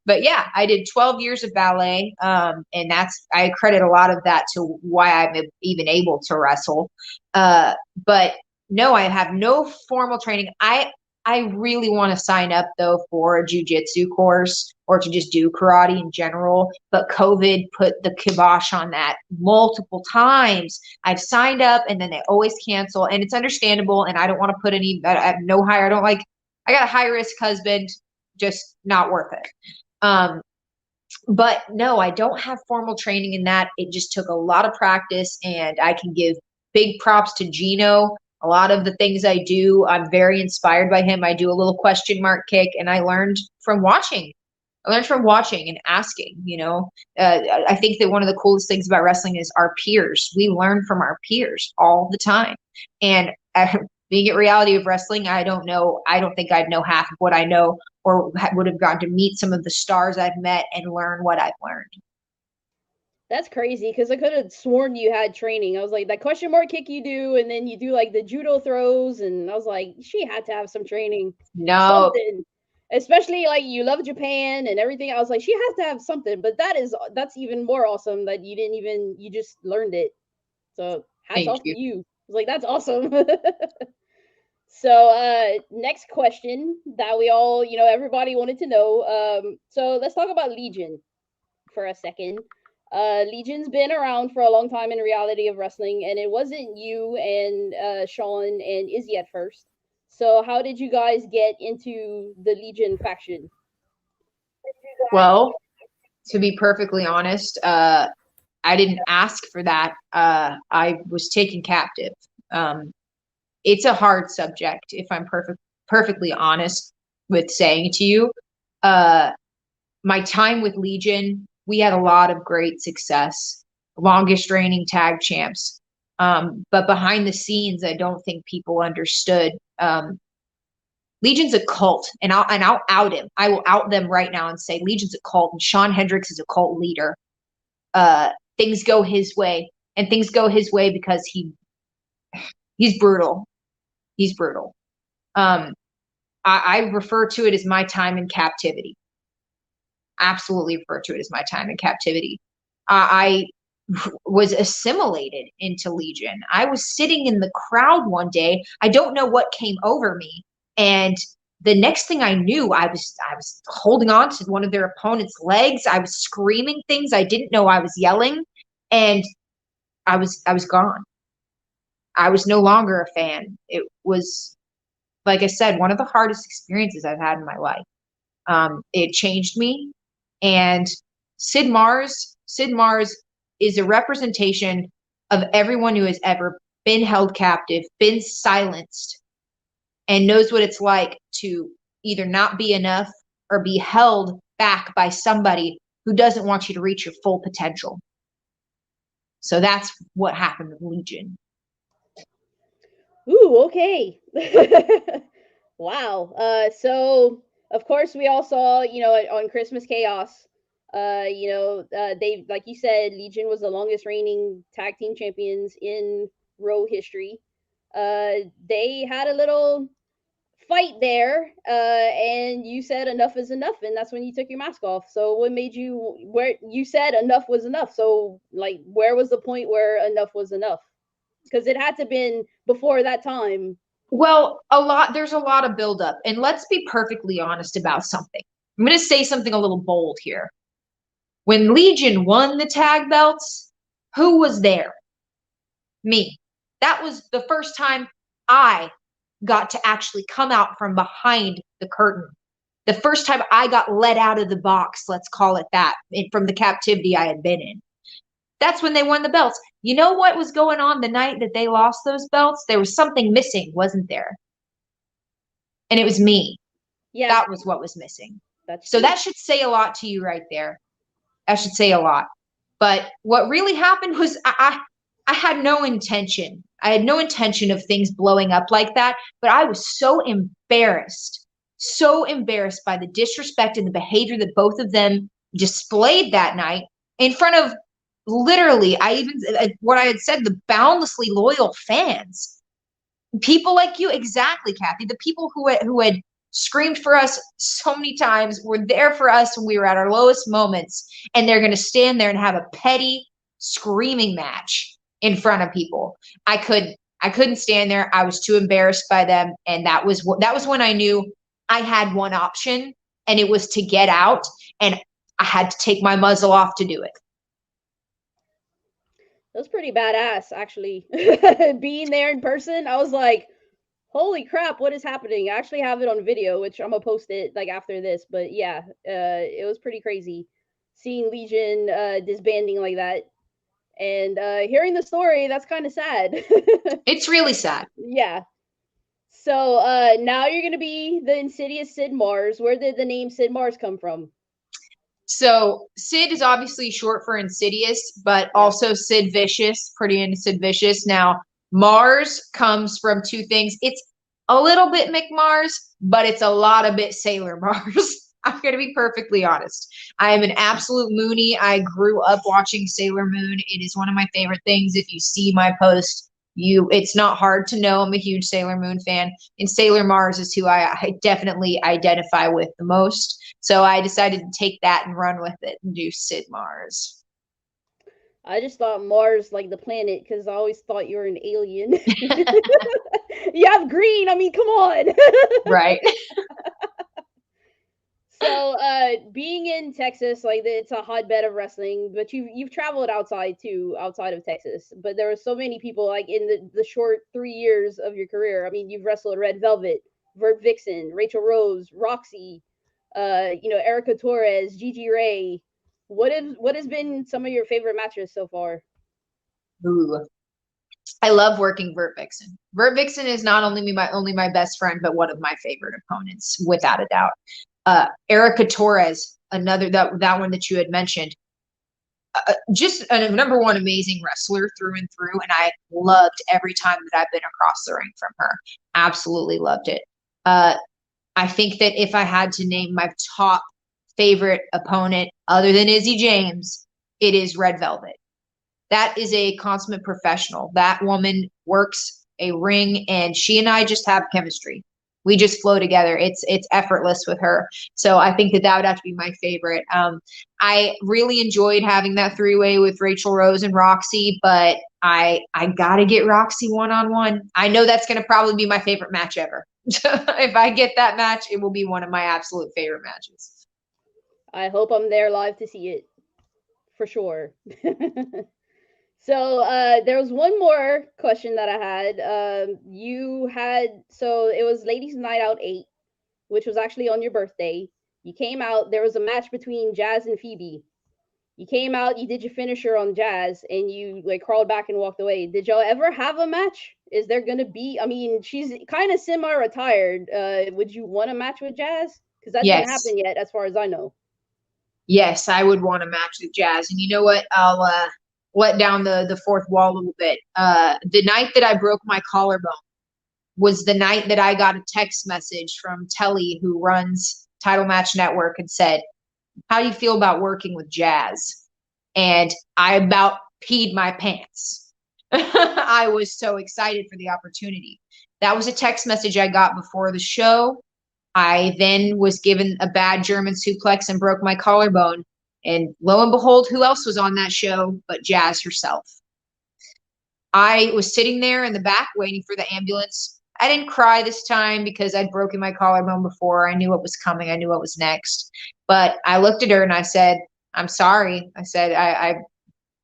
But yeah, I did 12 years of ballet. And I credit a lot of that to why I'm even able to wrestle. But no, I have no formal training. I really want to sign up though for a jujitsu course or to just do karate in general. But COVID put the kibosh on that multiple times. I've signed up and then they always cancel, and it's understandable. And I don't want to put I have no higher. I got a high risk husband, just not worth it. But no, I don't have formal training in that. It just took a lot of practice, and I can give big props to Gino. A lot of the things I do, I'm very inspired by him. I do a little question mark kick, and I learned from watching. I learned from watching and asking, I think that one of the coolest things about wrestling is our peers. We learn from our peers all the time. And being at Reality of Wrestling, I don't think I'd know half of what I know, or would have gotten to meet some of the stars I've met and learn what I've learned. That's crazy, because I could have sworn you had training. I was like, that question mark kick you do, and then you do like the judo throws, and I was like, she had to have some training. No. Something. Especially like you love Japan and everything. I was like, she has to have something. But that's even more awesome that you just learned it. So hats off to you. I was like, that's awesome. So next question that we all, everybody wanted to know. So let's talk about Legion for a second. Legion's been around for a long time in Reality of Wrestling, and it wasn't you and Sean and Izzy at first. So how did you guys get into the Legion faction? Well, to be perfectly honest, I didn't ask for that. I was taken captive. It's a hard subject, if I'm perfectly honest with saying to you. My time with Legion, we had a lot of great success, longest reigning tag champs. But behind the scenes, I don't think people understood. Legion's a cult, and I'll out him. I will out them right now and say Legion's a cult, and Sean Hendricks is a cult leader. Things go his way, and things go his way because he's brutal. He's brutal. I refer to it as my time in captivity. Absolutely refer to it as my time in captivity. I was assimilated into Legion. I was sitting in the crowd one day. I don't know what came over me. And the next thing I knew, I was holding on to one of their opponent's legs. I was screaming things. I didn't know I was yelling. And I was gone. I was no longer a fan. It was, like I said, one of the hardest experiences I've had in my life. It changed me. And Sid Mars is a representation of everyone who has ever been held captive, been silenced, and knows what it's like to either not be enough or be held back by somebody who doesn't want you to reach your full potential. So that's what happened with Legion. Ooh, okay. Wow. So of course we all saw, on Christmas Chaos, they, like you said, Legion was the longest reigning tag team champions in Raw history. They had a little fight there, and you said enough is enough, and that's when you took your mask off. So what made where you said enough was enough? So like, where was the point where enough was enough? Because it had to been before that time. Well, there's a lot of buildup, and let's be perfectly honest about something. I'm going to say something a little bold here. When Legion won the tag belts, who was there? Me. That was the first time I got to actually come out from behind the curtain. The first time I got let out of the box, let's call it that, from the captivity I had been in. That's when they won the belts. You know what was going on the night that they lost those belts? There was something missing, wasn't there? and it was me. Yeah. That was what was missing. That's so true. that should say a lot to you right there. That should say a lot. But what really happened was I had no intention. I had no intention of things blowing up like that, but I was so embarrassed by the disrespect and the behavior that both of them displayed that night in front of literally, what I had said, the boundlessly loyal fans. People like you, exactly, Kathy. The people who had screamed for us so many times, were there for us when we were at our lowest moments, and they're going to stand there and have a petty screaming match in front of people. I couldn't stand there. I was too embarrassed by them, and that was when I knew I had one option, and it was to get out, and I had to take my muzzle off to do it. That was pretty badass, actually. Being there in person, I was like, holy crap, what is happening? I actually have it on video, which I'm gonna post it like after this. But yeah, it was pretty crazy seeing Legion disbanding like that, and hearing the story. That's kind of sad. It's really sad. Yeah. So now you're gonna be the Insidious Sid Mars. Where did the name Sid Mars come from? So Sid is obviously short for Insidious, but also Sid Vicious, pretty into Sid Vicious. Now, Mars comes from two things. It's a little bit McMars, but it's a lot of bit Sailor Mars. I'm going to be perfectly honest. I am an absolute Moonie. I grew up watching Sailor Moon. It is one of my favorite things. If you see my post, it's not hard to know I'm a huge Sailor Moon fan, and Sailor Mars is who I definitely identify with the most. So I decided to take that and run with it and do Sid Mars. I just thought Mars like the planet because I always thought you were an alien. You have green. I mean, come on. Right. So, being in Texas, like it's a hotbed of wrestling, but you've traveled outside of Texas. But there were so many people like in the short 3 years of your career. I mean, you've wrestled Red Velvet, Vert Vixen, Rachel Rose, Roxy, Erica Torres, Gigi Ray. What has been some of your favorite matches so far? Ooh. I love working Vert Vixen. Vert Vixen is not only my best friend, but one of my favorite opponents, without a doubt. Erica Torres, another that one that you had mentioned, just a number one amazing wrestler through and through, and I loved every time that I've been across the ring from her. Absolutely loved it. I think that if I had to name my top favorite opponent other than Izzy James, it is Red Velvet. That is a consummate professional. That woman works a ring, and she and I just have chemistry. We just flow together. It's effortless with her. So I think that would have to be my favorite. I really enjoyed having that three-way with Rachel Rose and Roxy, but I gotta get Roxy one-on-one. I know that's gonna probably be my favorite match ever. If I get that match, it will be one of my absolute favorite matches. I hope I'm there live to see it, for sure. So there was one more question that I had. So it was Ladies Night Out 8, which was actually on your birthday. You came out, there was a match between Jazz and Phoebe. You came out, you did your finisher on Jazz, and you like crawled back and walked away. Did y'all ever have a match? Is there gonna be, I mean, she's kind of semi-retired. Would you want a match with Jazz? Because that didn't happen yet, as far as I know. Yes, I would want a match with Jazz. And you know what? I'll let down the fourth wall a little bit. The night that I broke my collarbone was the night that I got a text message from Telly, who runs Title Match Network, and said, "How do you feel about working with Jazz?" And I about peed my pants. I was so excited for the opportunity. That was a text message I got before the show. I then was given a bad German suplex and broke my collarbone. And lo and behold, who else was on that show but Jazz herself? I was sitting there in the back waiting for the ambulance. I didn't cry this time because I'd broken my collarbone before. I knew what was coming. I knew what was next. But I looked at her and I said, "I'm sorry." I said,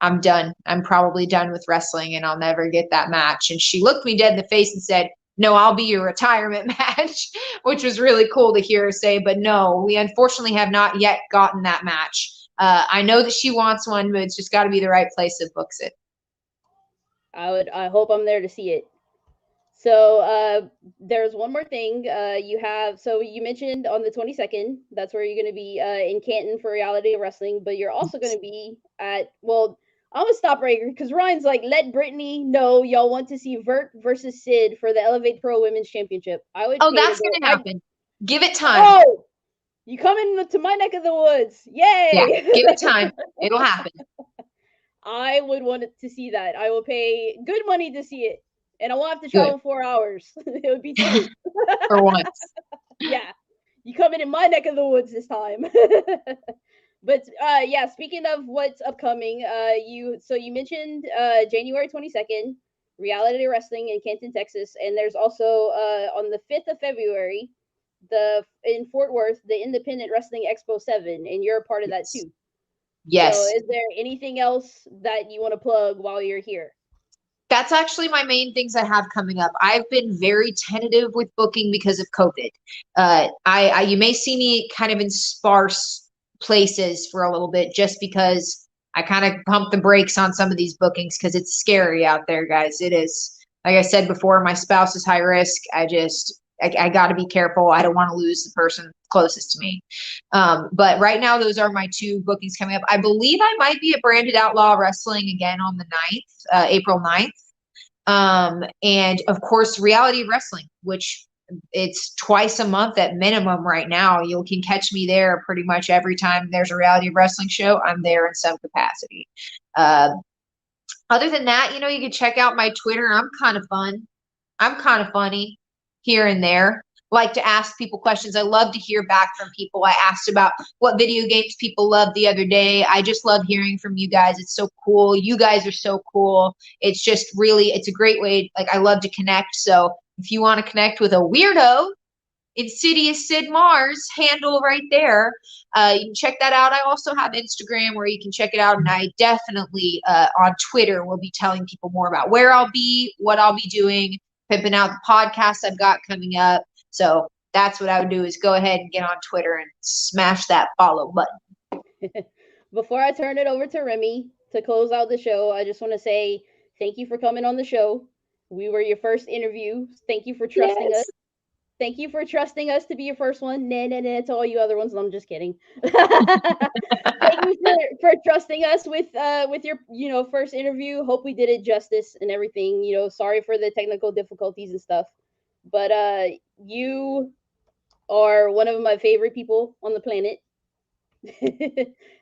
I'm done. I'm probably done with wrestling and I'll never get that match. And she looked me dead in the face and said, "No, I'll be your retirement match," which was really cool to hear her say. But no, we unfortunately have not yet gotten that match. I know that she wants one, but it's just got to be the right place that books it. I hope I'm there to see it. So there's one more thing. So you mentioned on the 22nd, that's where you're going to be in Canton for Reality Wrestling, but you're also going to be I'm going to stop right here because Ryan's like, let Brittany know y'all want to see Vert versus Sid for the Elevate Pro Women's Championship. I would. Oh, that's going to happen. Give it time. Oh, you coming to my neck of the woods. Yay. Yeah, give it time. It'll happen. I would want to see that. I will pay good money to see it. And I won't have to travel 4 hours. It would be smooth. For once. Yeah. You coming in my neck of the woods this time. But yeah, speaking of what's upcoming, you mentioned January 22nd, Reality Wrestling in Canton, Texas, and there's also on the 5th of February, in Fort Worth, the Independent Wrestling Expo 7, and you're a part of that too. Yes. So is there anything else that you want to plug while you're here? That's actually my main things I have coming up. I've been very tentative with booking because of COVID. You may see me kind of in sparse places for a little bit just because I kind of pump the brakes on some of these bookings because it's scary out there, guys. It is. Like I said before, my spouse is high risk. I got to be careful. I don't want to lose the person closest to me. But right now, those are my two bookings coming up. I believe I might be at Branded Outlaw Wrestling again on the 9th, April 9th. And of course, Reality Wrestling, which it's twice a month at minimum right now. You can catch me there pretty much every time there's a Reality Wrestling show. I'm there in some capacity. Other than that, you can check out my Twitter. I'm kind of fun. I'm kind of funny here and there. Like to ask people questions. I love to hear back from people. I asked about what video games people love the other day. I just love hearing from you guys. It's so cool. You guys are so cool. It's just really, it's a great way. Like I love to connect. So if you want to connect with a weirdo, Insidious Sid Mars handle right there. You can check that out. I also have Instagram where you can check it out. And I definitely on Twitter will be telling people more about where I'll be, what I'll be doing, pimping out the podcast I've got coming up. So that's what I would do is go ahead and get on Twitter and smash that follow button. Before I turn it over to Remy to close out the show, I just want to say thank you for coming on the show. We were your first interview. Thank you for trusting us. Thank you for trusting us to be your first one. Nah, to all you other ones. I'm just kidding. Thank you for trusting us with your first interview. Hope we did it justice and everything. Sorry for the technical difficulties and stuff. But you are one of my favorite people on the planet.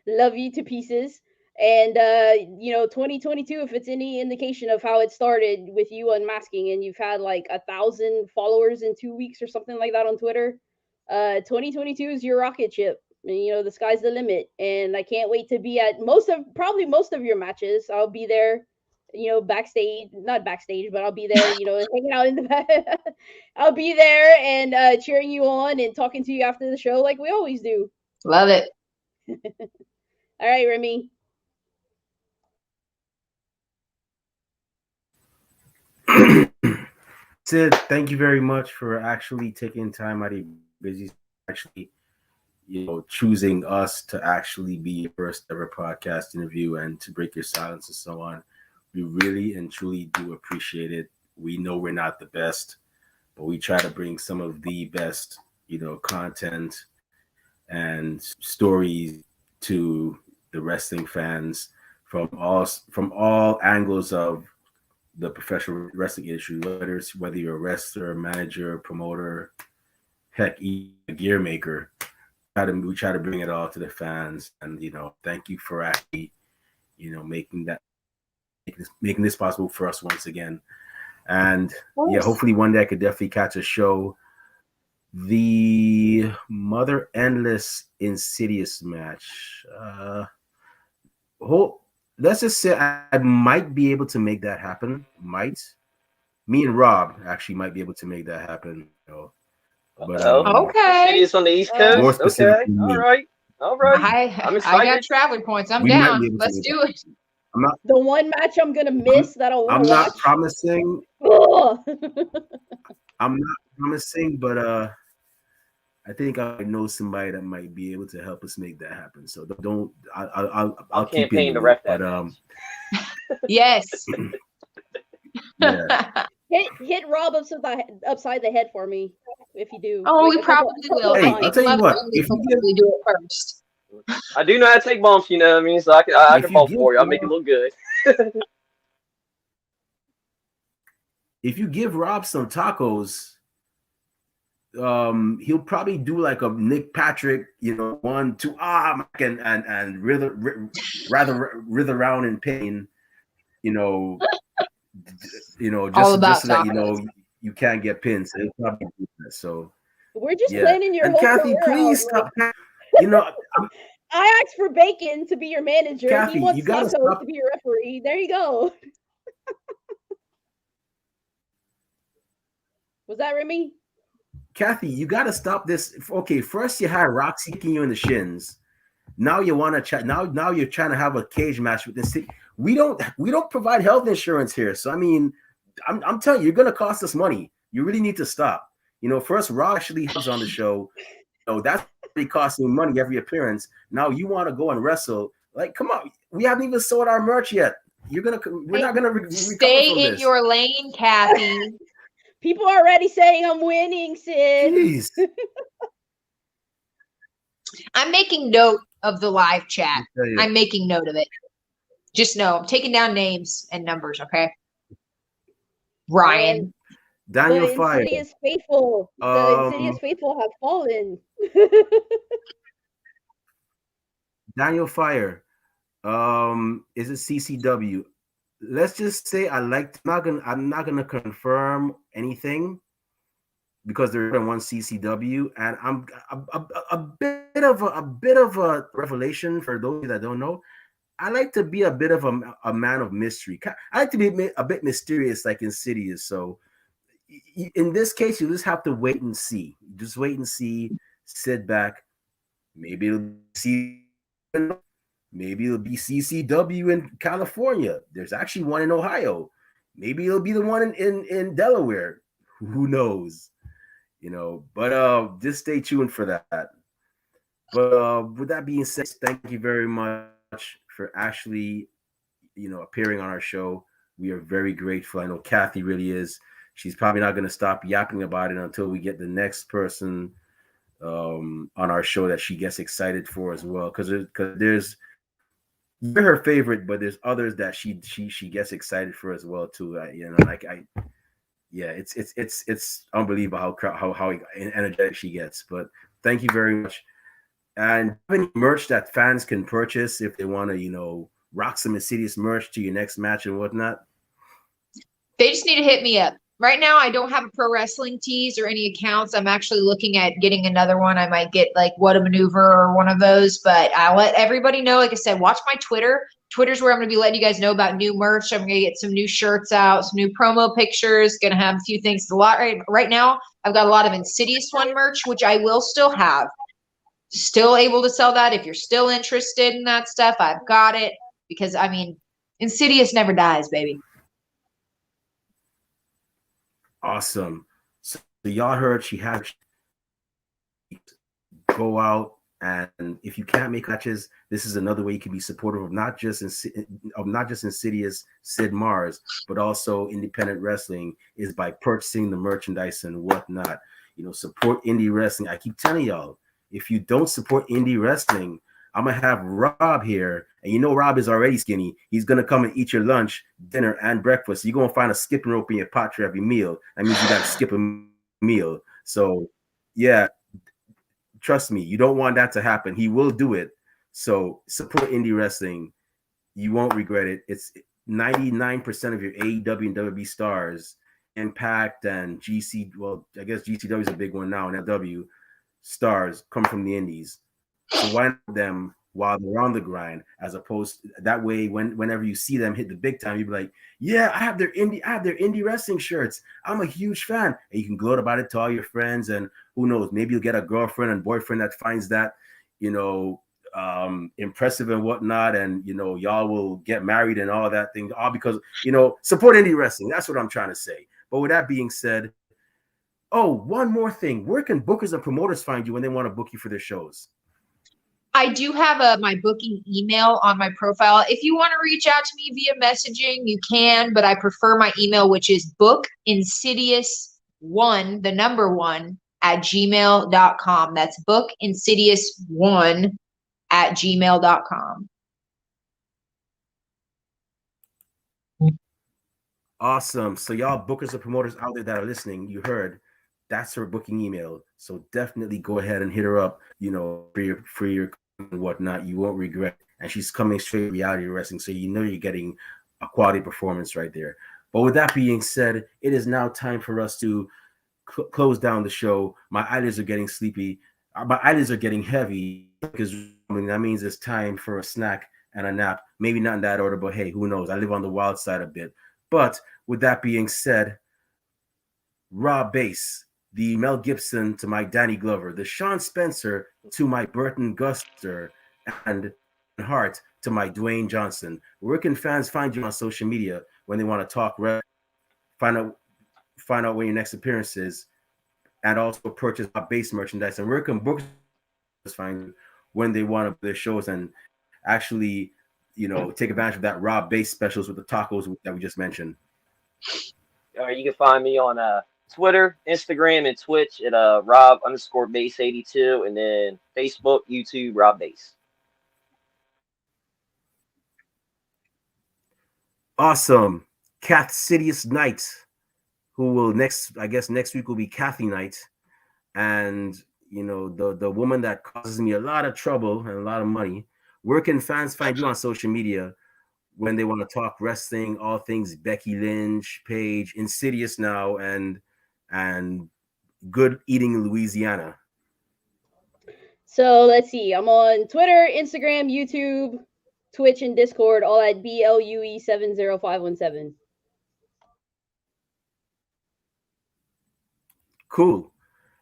Love you to pieces. And 2022, if it's any indication of how it started with you unmasking and you've had like 1,000 followers in 2 weeks or something like that on Twitter, 2022 is your rocket ship. And, the sky's the limit. And I can't wait to be at most of your matches. I'll be there, backstage, not backstage, but I'll be there, hanging out in the back. I'll be there and cheering you on and talking to you after the show like we always do. Love it. All right, Remy. Sid, thank you very much for actually taking time out of your busy, actually, choosing us to actually be your first ever podcast interview and to break your silence and so on. We really and truly do appreciate it. We know we're not the best, but we try to bring some of the best, content and stories to the wrestling fans from all angles of the professional wrestling industry, whether you're a wrestler, manager, promoter, heck, even a gear maker. We try to bring it all to the fans, and thank you for actually, making this possible for us once again. And yeah, hopefully one day I could definitely catch a show. The Mother Endless Insidious match. Let's just say I might be able to make that happen. Me and Rob actually might be able to make that happen. But okay. Insidious on the East Coast. More specifically, okay. All right. I'm excited. I got traveling points. I'm down. Let's do it. I'm not the one match I'm gonna miss that I'll I'm watch. not promising. I'm not promising, but I think I know somebody that might be able to help us make that happen. So don't. I'll keep you in the loop. But yes. Yeah. Hit Rob upside the head for me if you do. Oh, Like we a couple- probably will. Hey, I I'll think tell you Mother what, Amy if you will give- probably do it first. I do know how to take bumps, you know what I mean? So I can If you bump give for you. I'll make it look good. If you give Rob some tacos, he'll probably do like a Nick Patrick, 1, 2, and writhe around in pain, All just about so that tacos. you can't get pinned. So he'll probably do that. So We're just yeah. planning your And whole Kathy, career please out. stop. I asked for Bacon to be your manager. Kathy, He wants you gotta Tacos stop. to be your referee. There you go. Was that Remy? Kathy, you got to stop this. Okay, first you had Roxy kicking you in the shins. Now you want to chat. Now you're trying to have a cage match with this. We don't provide health insurance here. So I mean, I'm telling you, you're gonna cost us money. You really need to stop. First Raw actually was on the show. That's already costing money every appearance. Now you want to go and wrestle? Like, come on, we haven't even sold our merch yet. We're not gonna recover Stay from in this. your lane, Kathy. People are already saying I'm winning, Sid. Jeez. I'm making note of the live chat. I tell you. I'm making note of it. Just know I'm taking down names and numbers, okay? Ryan. Daniel The Fire. Insidious Faithful. The Insidious Faithful have fallen. Daniel Fire. Is it CCW? Let's just say I'm not gonna confirm anything because there's more than one CCW, and I'm a bit of a revelation for those that don't know. I like to be a bit of a man of mystery. I like to be a bit mysterious, like Insidious. So in this case, you just have to wait and see. Just wait and see. Sit back. Maybe it'll see. Maybe it'll be CCW in California. There's actually one in Ohio. Maybe it'll be the one in Delaware. Who knows? But just stay tuned for that. But with that being said, thank you very much for actually, appearing on our show. We are very grateful. I know Kathy really is. She's probably not going to stop yapping about it until we get the next person on our show that she gets excited for as well. Because there's you're her favorite, but there's others that she gets excited for as well too. It's unbelievable how energetic she gets. But thank you very much. And any merch that fans can purchase if they want to, rock some Insidious merch to your next match and whatnot. They just need to hit me up. Right now, I don't have a pro wrestling tees or any accounts. I'm actually looking at getting another one. I might get like What a Maneuver or one of those, but I'll let everybody know. Like I said, watch my Twitter. Twitter's where I'm going to be letting you guys know about new merch. I'm going to get some new shirts out, some new promo pictures. Going to have a few things. Right now, I've got a lot of Insidious One merch, which I will still have. Still able to sell that. If you're still interested in that stuff, I've got it. Because, I mean, Insidious never dies, baby. Awesome. So y'all heard she has go out, and if you can't make matches, this is another way you can be supportive of not just Insidious Sid Mars, but also independent wrestling is by purchasing the merchandise and whatnot. Support indie wrestling. I keep telling y'all, if you don't support indie wrestling, I'm gonna have Rob here, and Rob is already skinny. He's gonna come and eat your lunch, dinner, and breakfast. You're gonna find a skipping rope in your pot for every meal. That means you gotta skip a meal. So, yeah, trust me, you don't want that to happen. He will do it. So support indie wrestling. You won't regret it. It's 99% of your AEW and WWE stars, Impact and GC. Well, I guess GCW is a big one now, and FW stars come from the indies. So why not them while they're on the grind, as opposed that way whenever you see them hit the big time, you'd be like, yeah, I have their indie wrestling shirts. I'm a huge fan. And you can gloat about it to all your friends, and who knows, maybe you'll get a girlfriend and boyfriend that finds that, impressive and whatnot, and y'all will get married and all that thing, all because support indie wrestling. That's what I'm trying to say. But with that being said, one more thing. Where can bookers and promoters find you when they want to book you for their shows? I do have my booking email on my profile. If you want to reach out to me via messaging, you can, but I prefer my email, which is bookinsidious1, the number one, at gmail.com. That's bookinsidious1 at gmail.com. Awesome. So y'all bookers and promoters out there that are listening, you heard that's her booking email. So definitely go ahead and hit her up, for your and whatnot. You won't regret. And she's coming straight reality wrestling. So you're getting a quality performance right there. But with that being said, it is now time for us to close down the show. My eyelids are getting sleepy. My eyelids are getting heavy because that means it's time for a snack and a nap. Maybe not in that order, but hey, who knows? I live on the wild side a bit. But with that being said, Rob Bass, the Mel Gibson to my Danny Glover, the Sean Spencer to my Burton Guster, and Hart to my Dwayne Johnson. Where can fans find you on social media when they want to talk, find out when your next appearance is, and also purchase Rob Bass merchandise? And where can bookers find you when they want to their shows and actually, take advantage of that Rob Bass specials with the tacos that we just mentioned? All right, you can find me on Twitter, Instagram, and Twitch at Rob_Bass82, and then Facebook, YouTube, Rob Bass. Awesome. Insidious Knight, who will next week will be Kathy Knight, and the woman that causes me a lot of trouble and a lot of money. Where can fans find you on social media when they want to talk wrestling, all things Becky Lynch, Paige, Insidious now, and good eating in Louisiana? So let's see. I'm on Twitter, Instagram, YouTube, Twitch, and Discord, all at BLUE70517. Cool.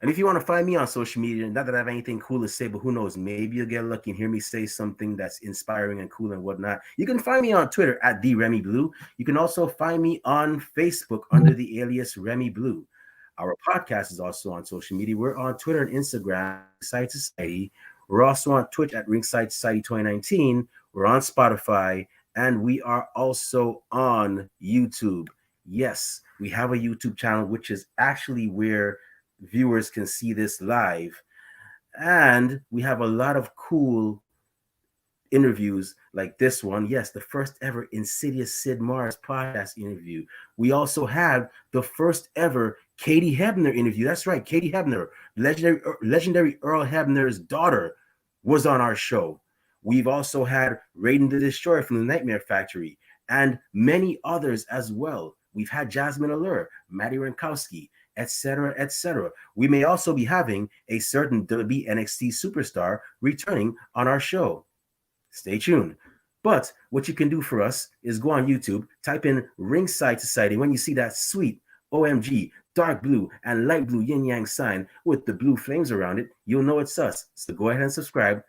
And if you want to find me on social media, not that I have anything cool to say, but who knows, maybe you'll get lucky and hear me say something that's inspiring and cool and whatnot. You can find me on Twitter at @TheRemyBlue. You can also find me on Facebook under the alias Remy Blue. Our podcast is also on social media. We're on Twitter and Instagram, Ringside Society. We're also on Twitch at Ringside Society 2019. We're on Spotify, and we are also on YouTube. Yes, we have a YouTube channel, which is actually where viewers can see this live. And we have a lot of cool interviews like this one. Yes, the first ever Insidious Sid Mars podcast interview. We also had the first ever Katie Hebner interview. That's right, Katie Hebner, legendary Earl Hebner's daughter, was on our show. We've also had Raiden the Destroyer from the Nightmare Factory and many others as well. We've had Jasmine Allure, Maddie Rankowski, etc., etc. We may also be having a certain WWE NXT superstar returning on our show. Stay tuned. But what you can do for us is go on YouTube, type in Ringside Society. When you see that sweet OMG dark blue and light blue yin yang sign with the blue flames around it, you'll know it's us. So go ahead and subscribe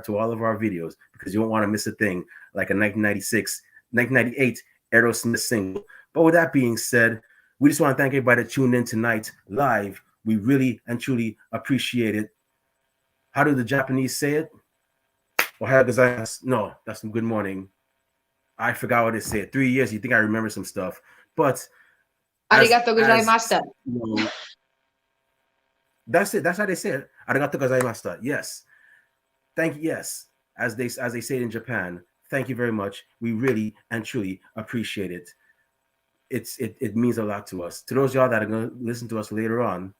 to all of our videos, because you won't want to miss a thing like a 1998 Aerosmith single. But with that being said, we just want to thank everybody that tuned in tonight live. We really and truly appreciate it. How do the Japanese say it? No, that's some good morning. I forgot what they said. 3 years, you think I remember some stuff. But Arigato gozaimashita. That's it. That's how they say it. Arigato gozaimashita. Yes. Thank you. Yes. As they say it in Japan. Thank you very much. We really and truly appreciate it. It means a lot to us. To those of y'all that are going to listen to us later on,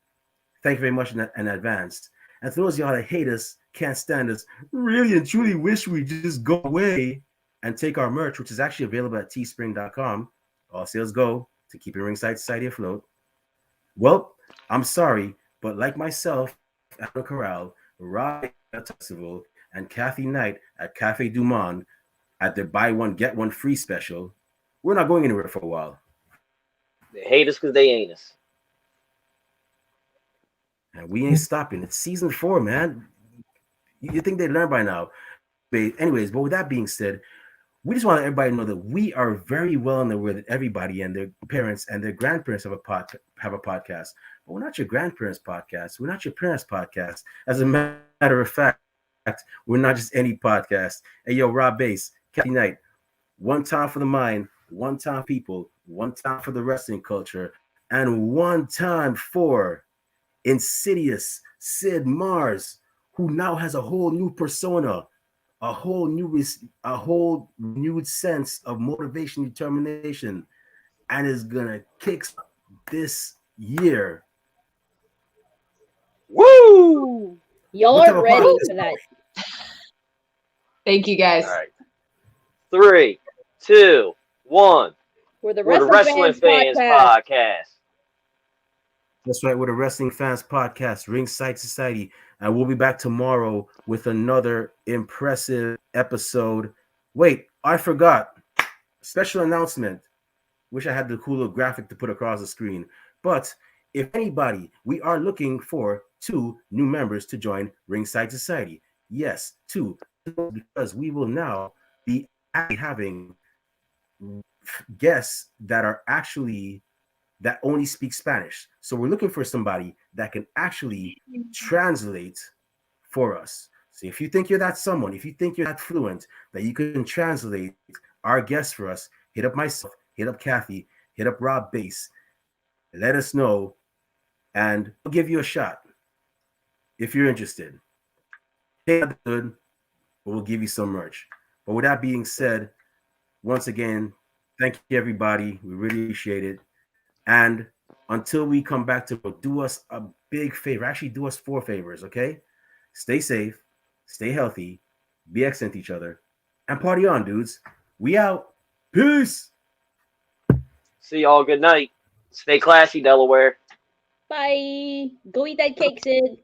thank you very much in advance. And to those of y'all that hate us, can't stand us, really and truly wish we just go away and take our merch, which is actually available at teespring.com. All sales go to keeping Ringside Society afloat. Well, I'm sorry, but like myself, Adam Corral, Rob Tuxville, and Kathy Knight at Cafe Du Monde at their buy one, get one free special, we're not going anywhere for a while. They hate us because they ain't us. And we ain't stopping. It's season 4, man. You think they learned by now. Anyways, but with that being said, we just want everybody to know that we are very well aware that everybody and their parents and their grandparents have a podcast. But we're not your grandparents' podcast. We're not your parents' podcast. As a matter of fact, we're not just any podcast. Hey, yo, Rob Bass, Kathy Knight, one time for the mind, one time people, one time for the wrestling culture, and one time for Insidious Sid Mars, who now has a whole new persona, a whole renewed sense of motivation, determination, and is gonna kick this year. Woo! Y'all What type are of ready podcast? for that. Thank you guys. All right. 3, 2, 1. We're the We're the Wrestling Fans Podcast. Podcast. That's right. We're the Wrestling Fans Podcast, Ringside Society. And we'll be back tomorrow with another impressive episode. Wait, I forgot. Special announcement. Wish I had the cooler graphic to put across the screen. But if anybody, we are looking for 2 new members to join Ringside Society. Yes, 2. Because we will now be having guests that only speak Spanish. So we're looking for somebody that can actually translate for us. So if you think you're that someone, if you think you're that fluent, that you can translate our guests for us, hit up myself, hit up Kathy, hit up Rob Bass, let us know, and we'll give you a shot if you're interested. Good, but we'll give you some merch. But with that being said, once again, thank you, everybody. We really appreciate it. And until we come back to do us a big favor, actually do us 4 favors, okay? Stay safe, stay healthy, be excellent to each other, and party on, dudes. We out. Peace. See y'all. Good night. Stay classy, Delaware. Bye. Go eat that cake, Sid.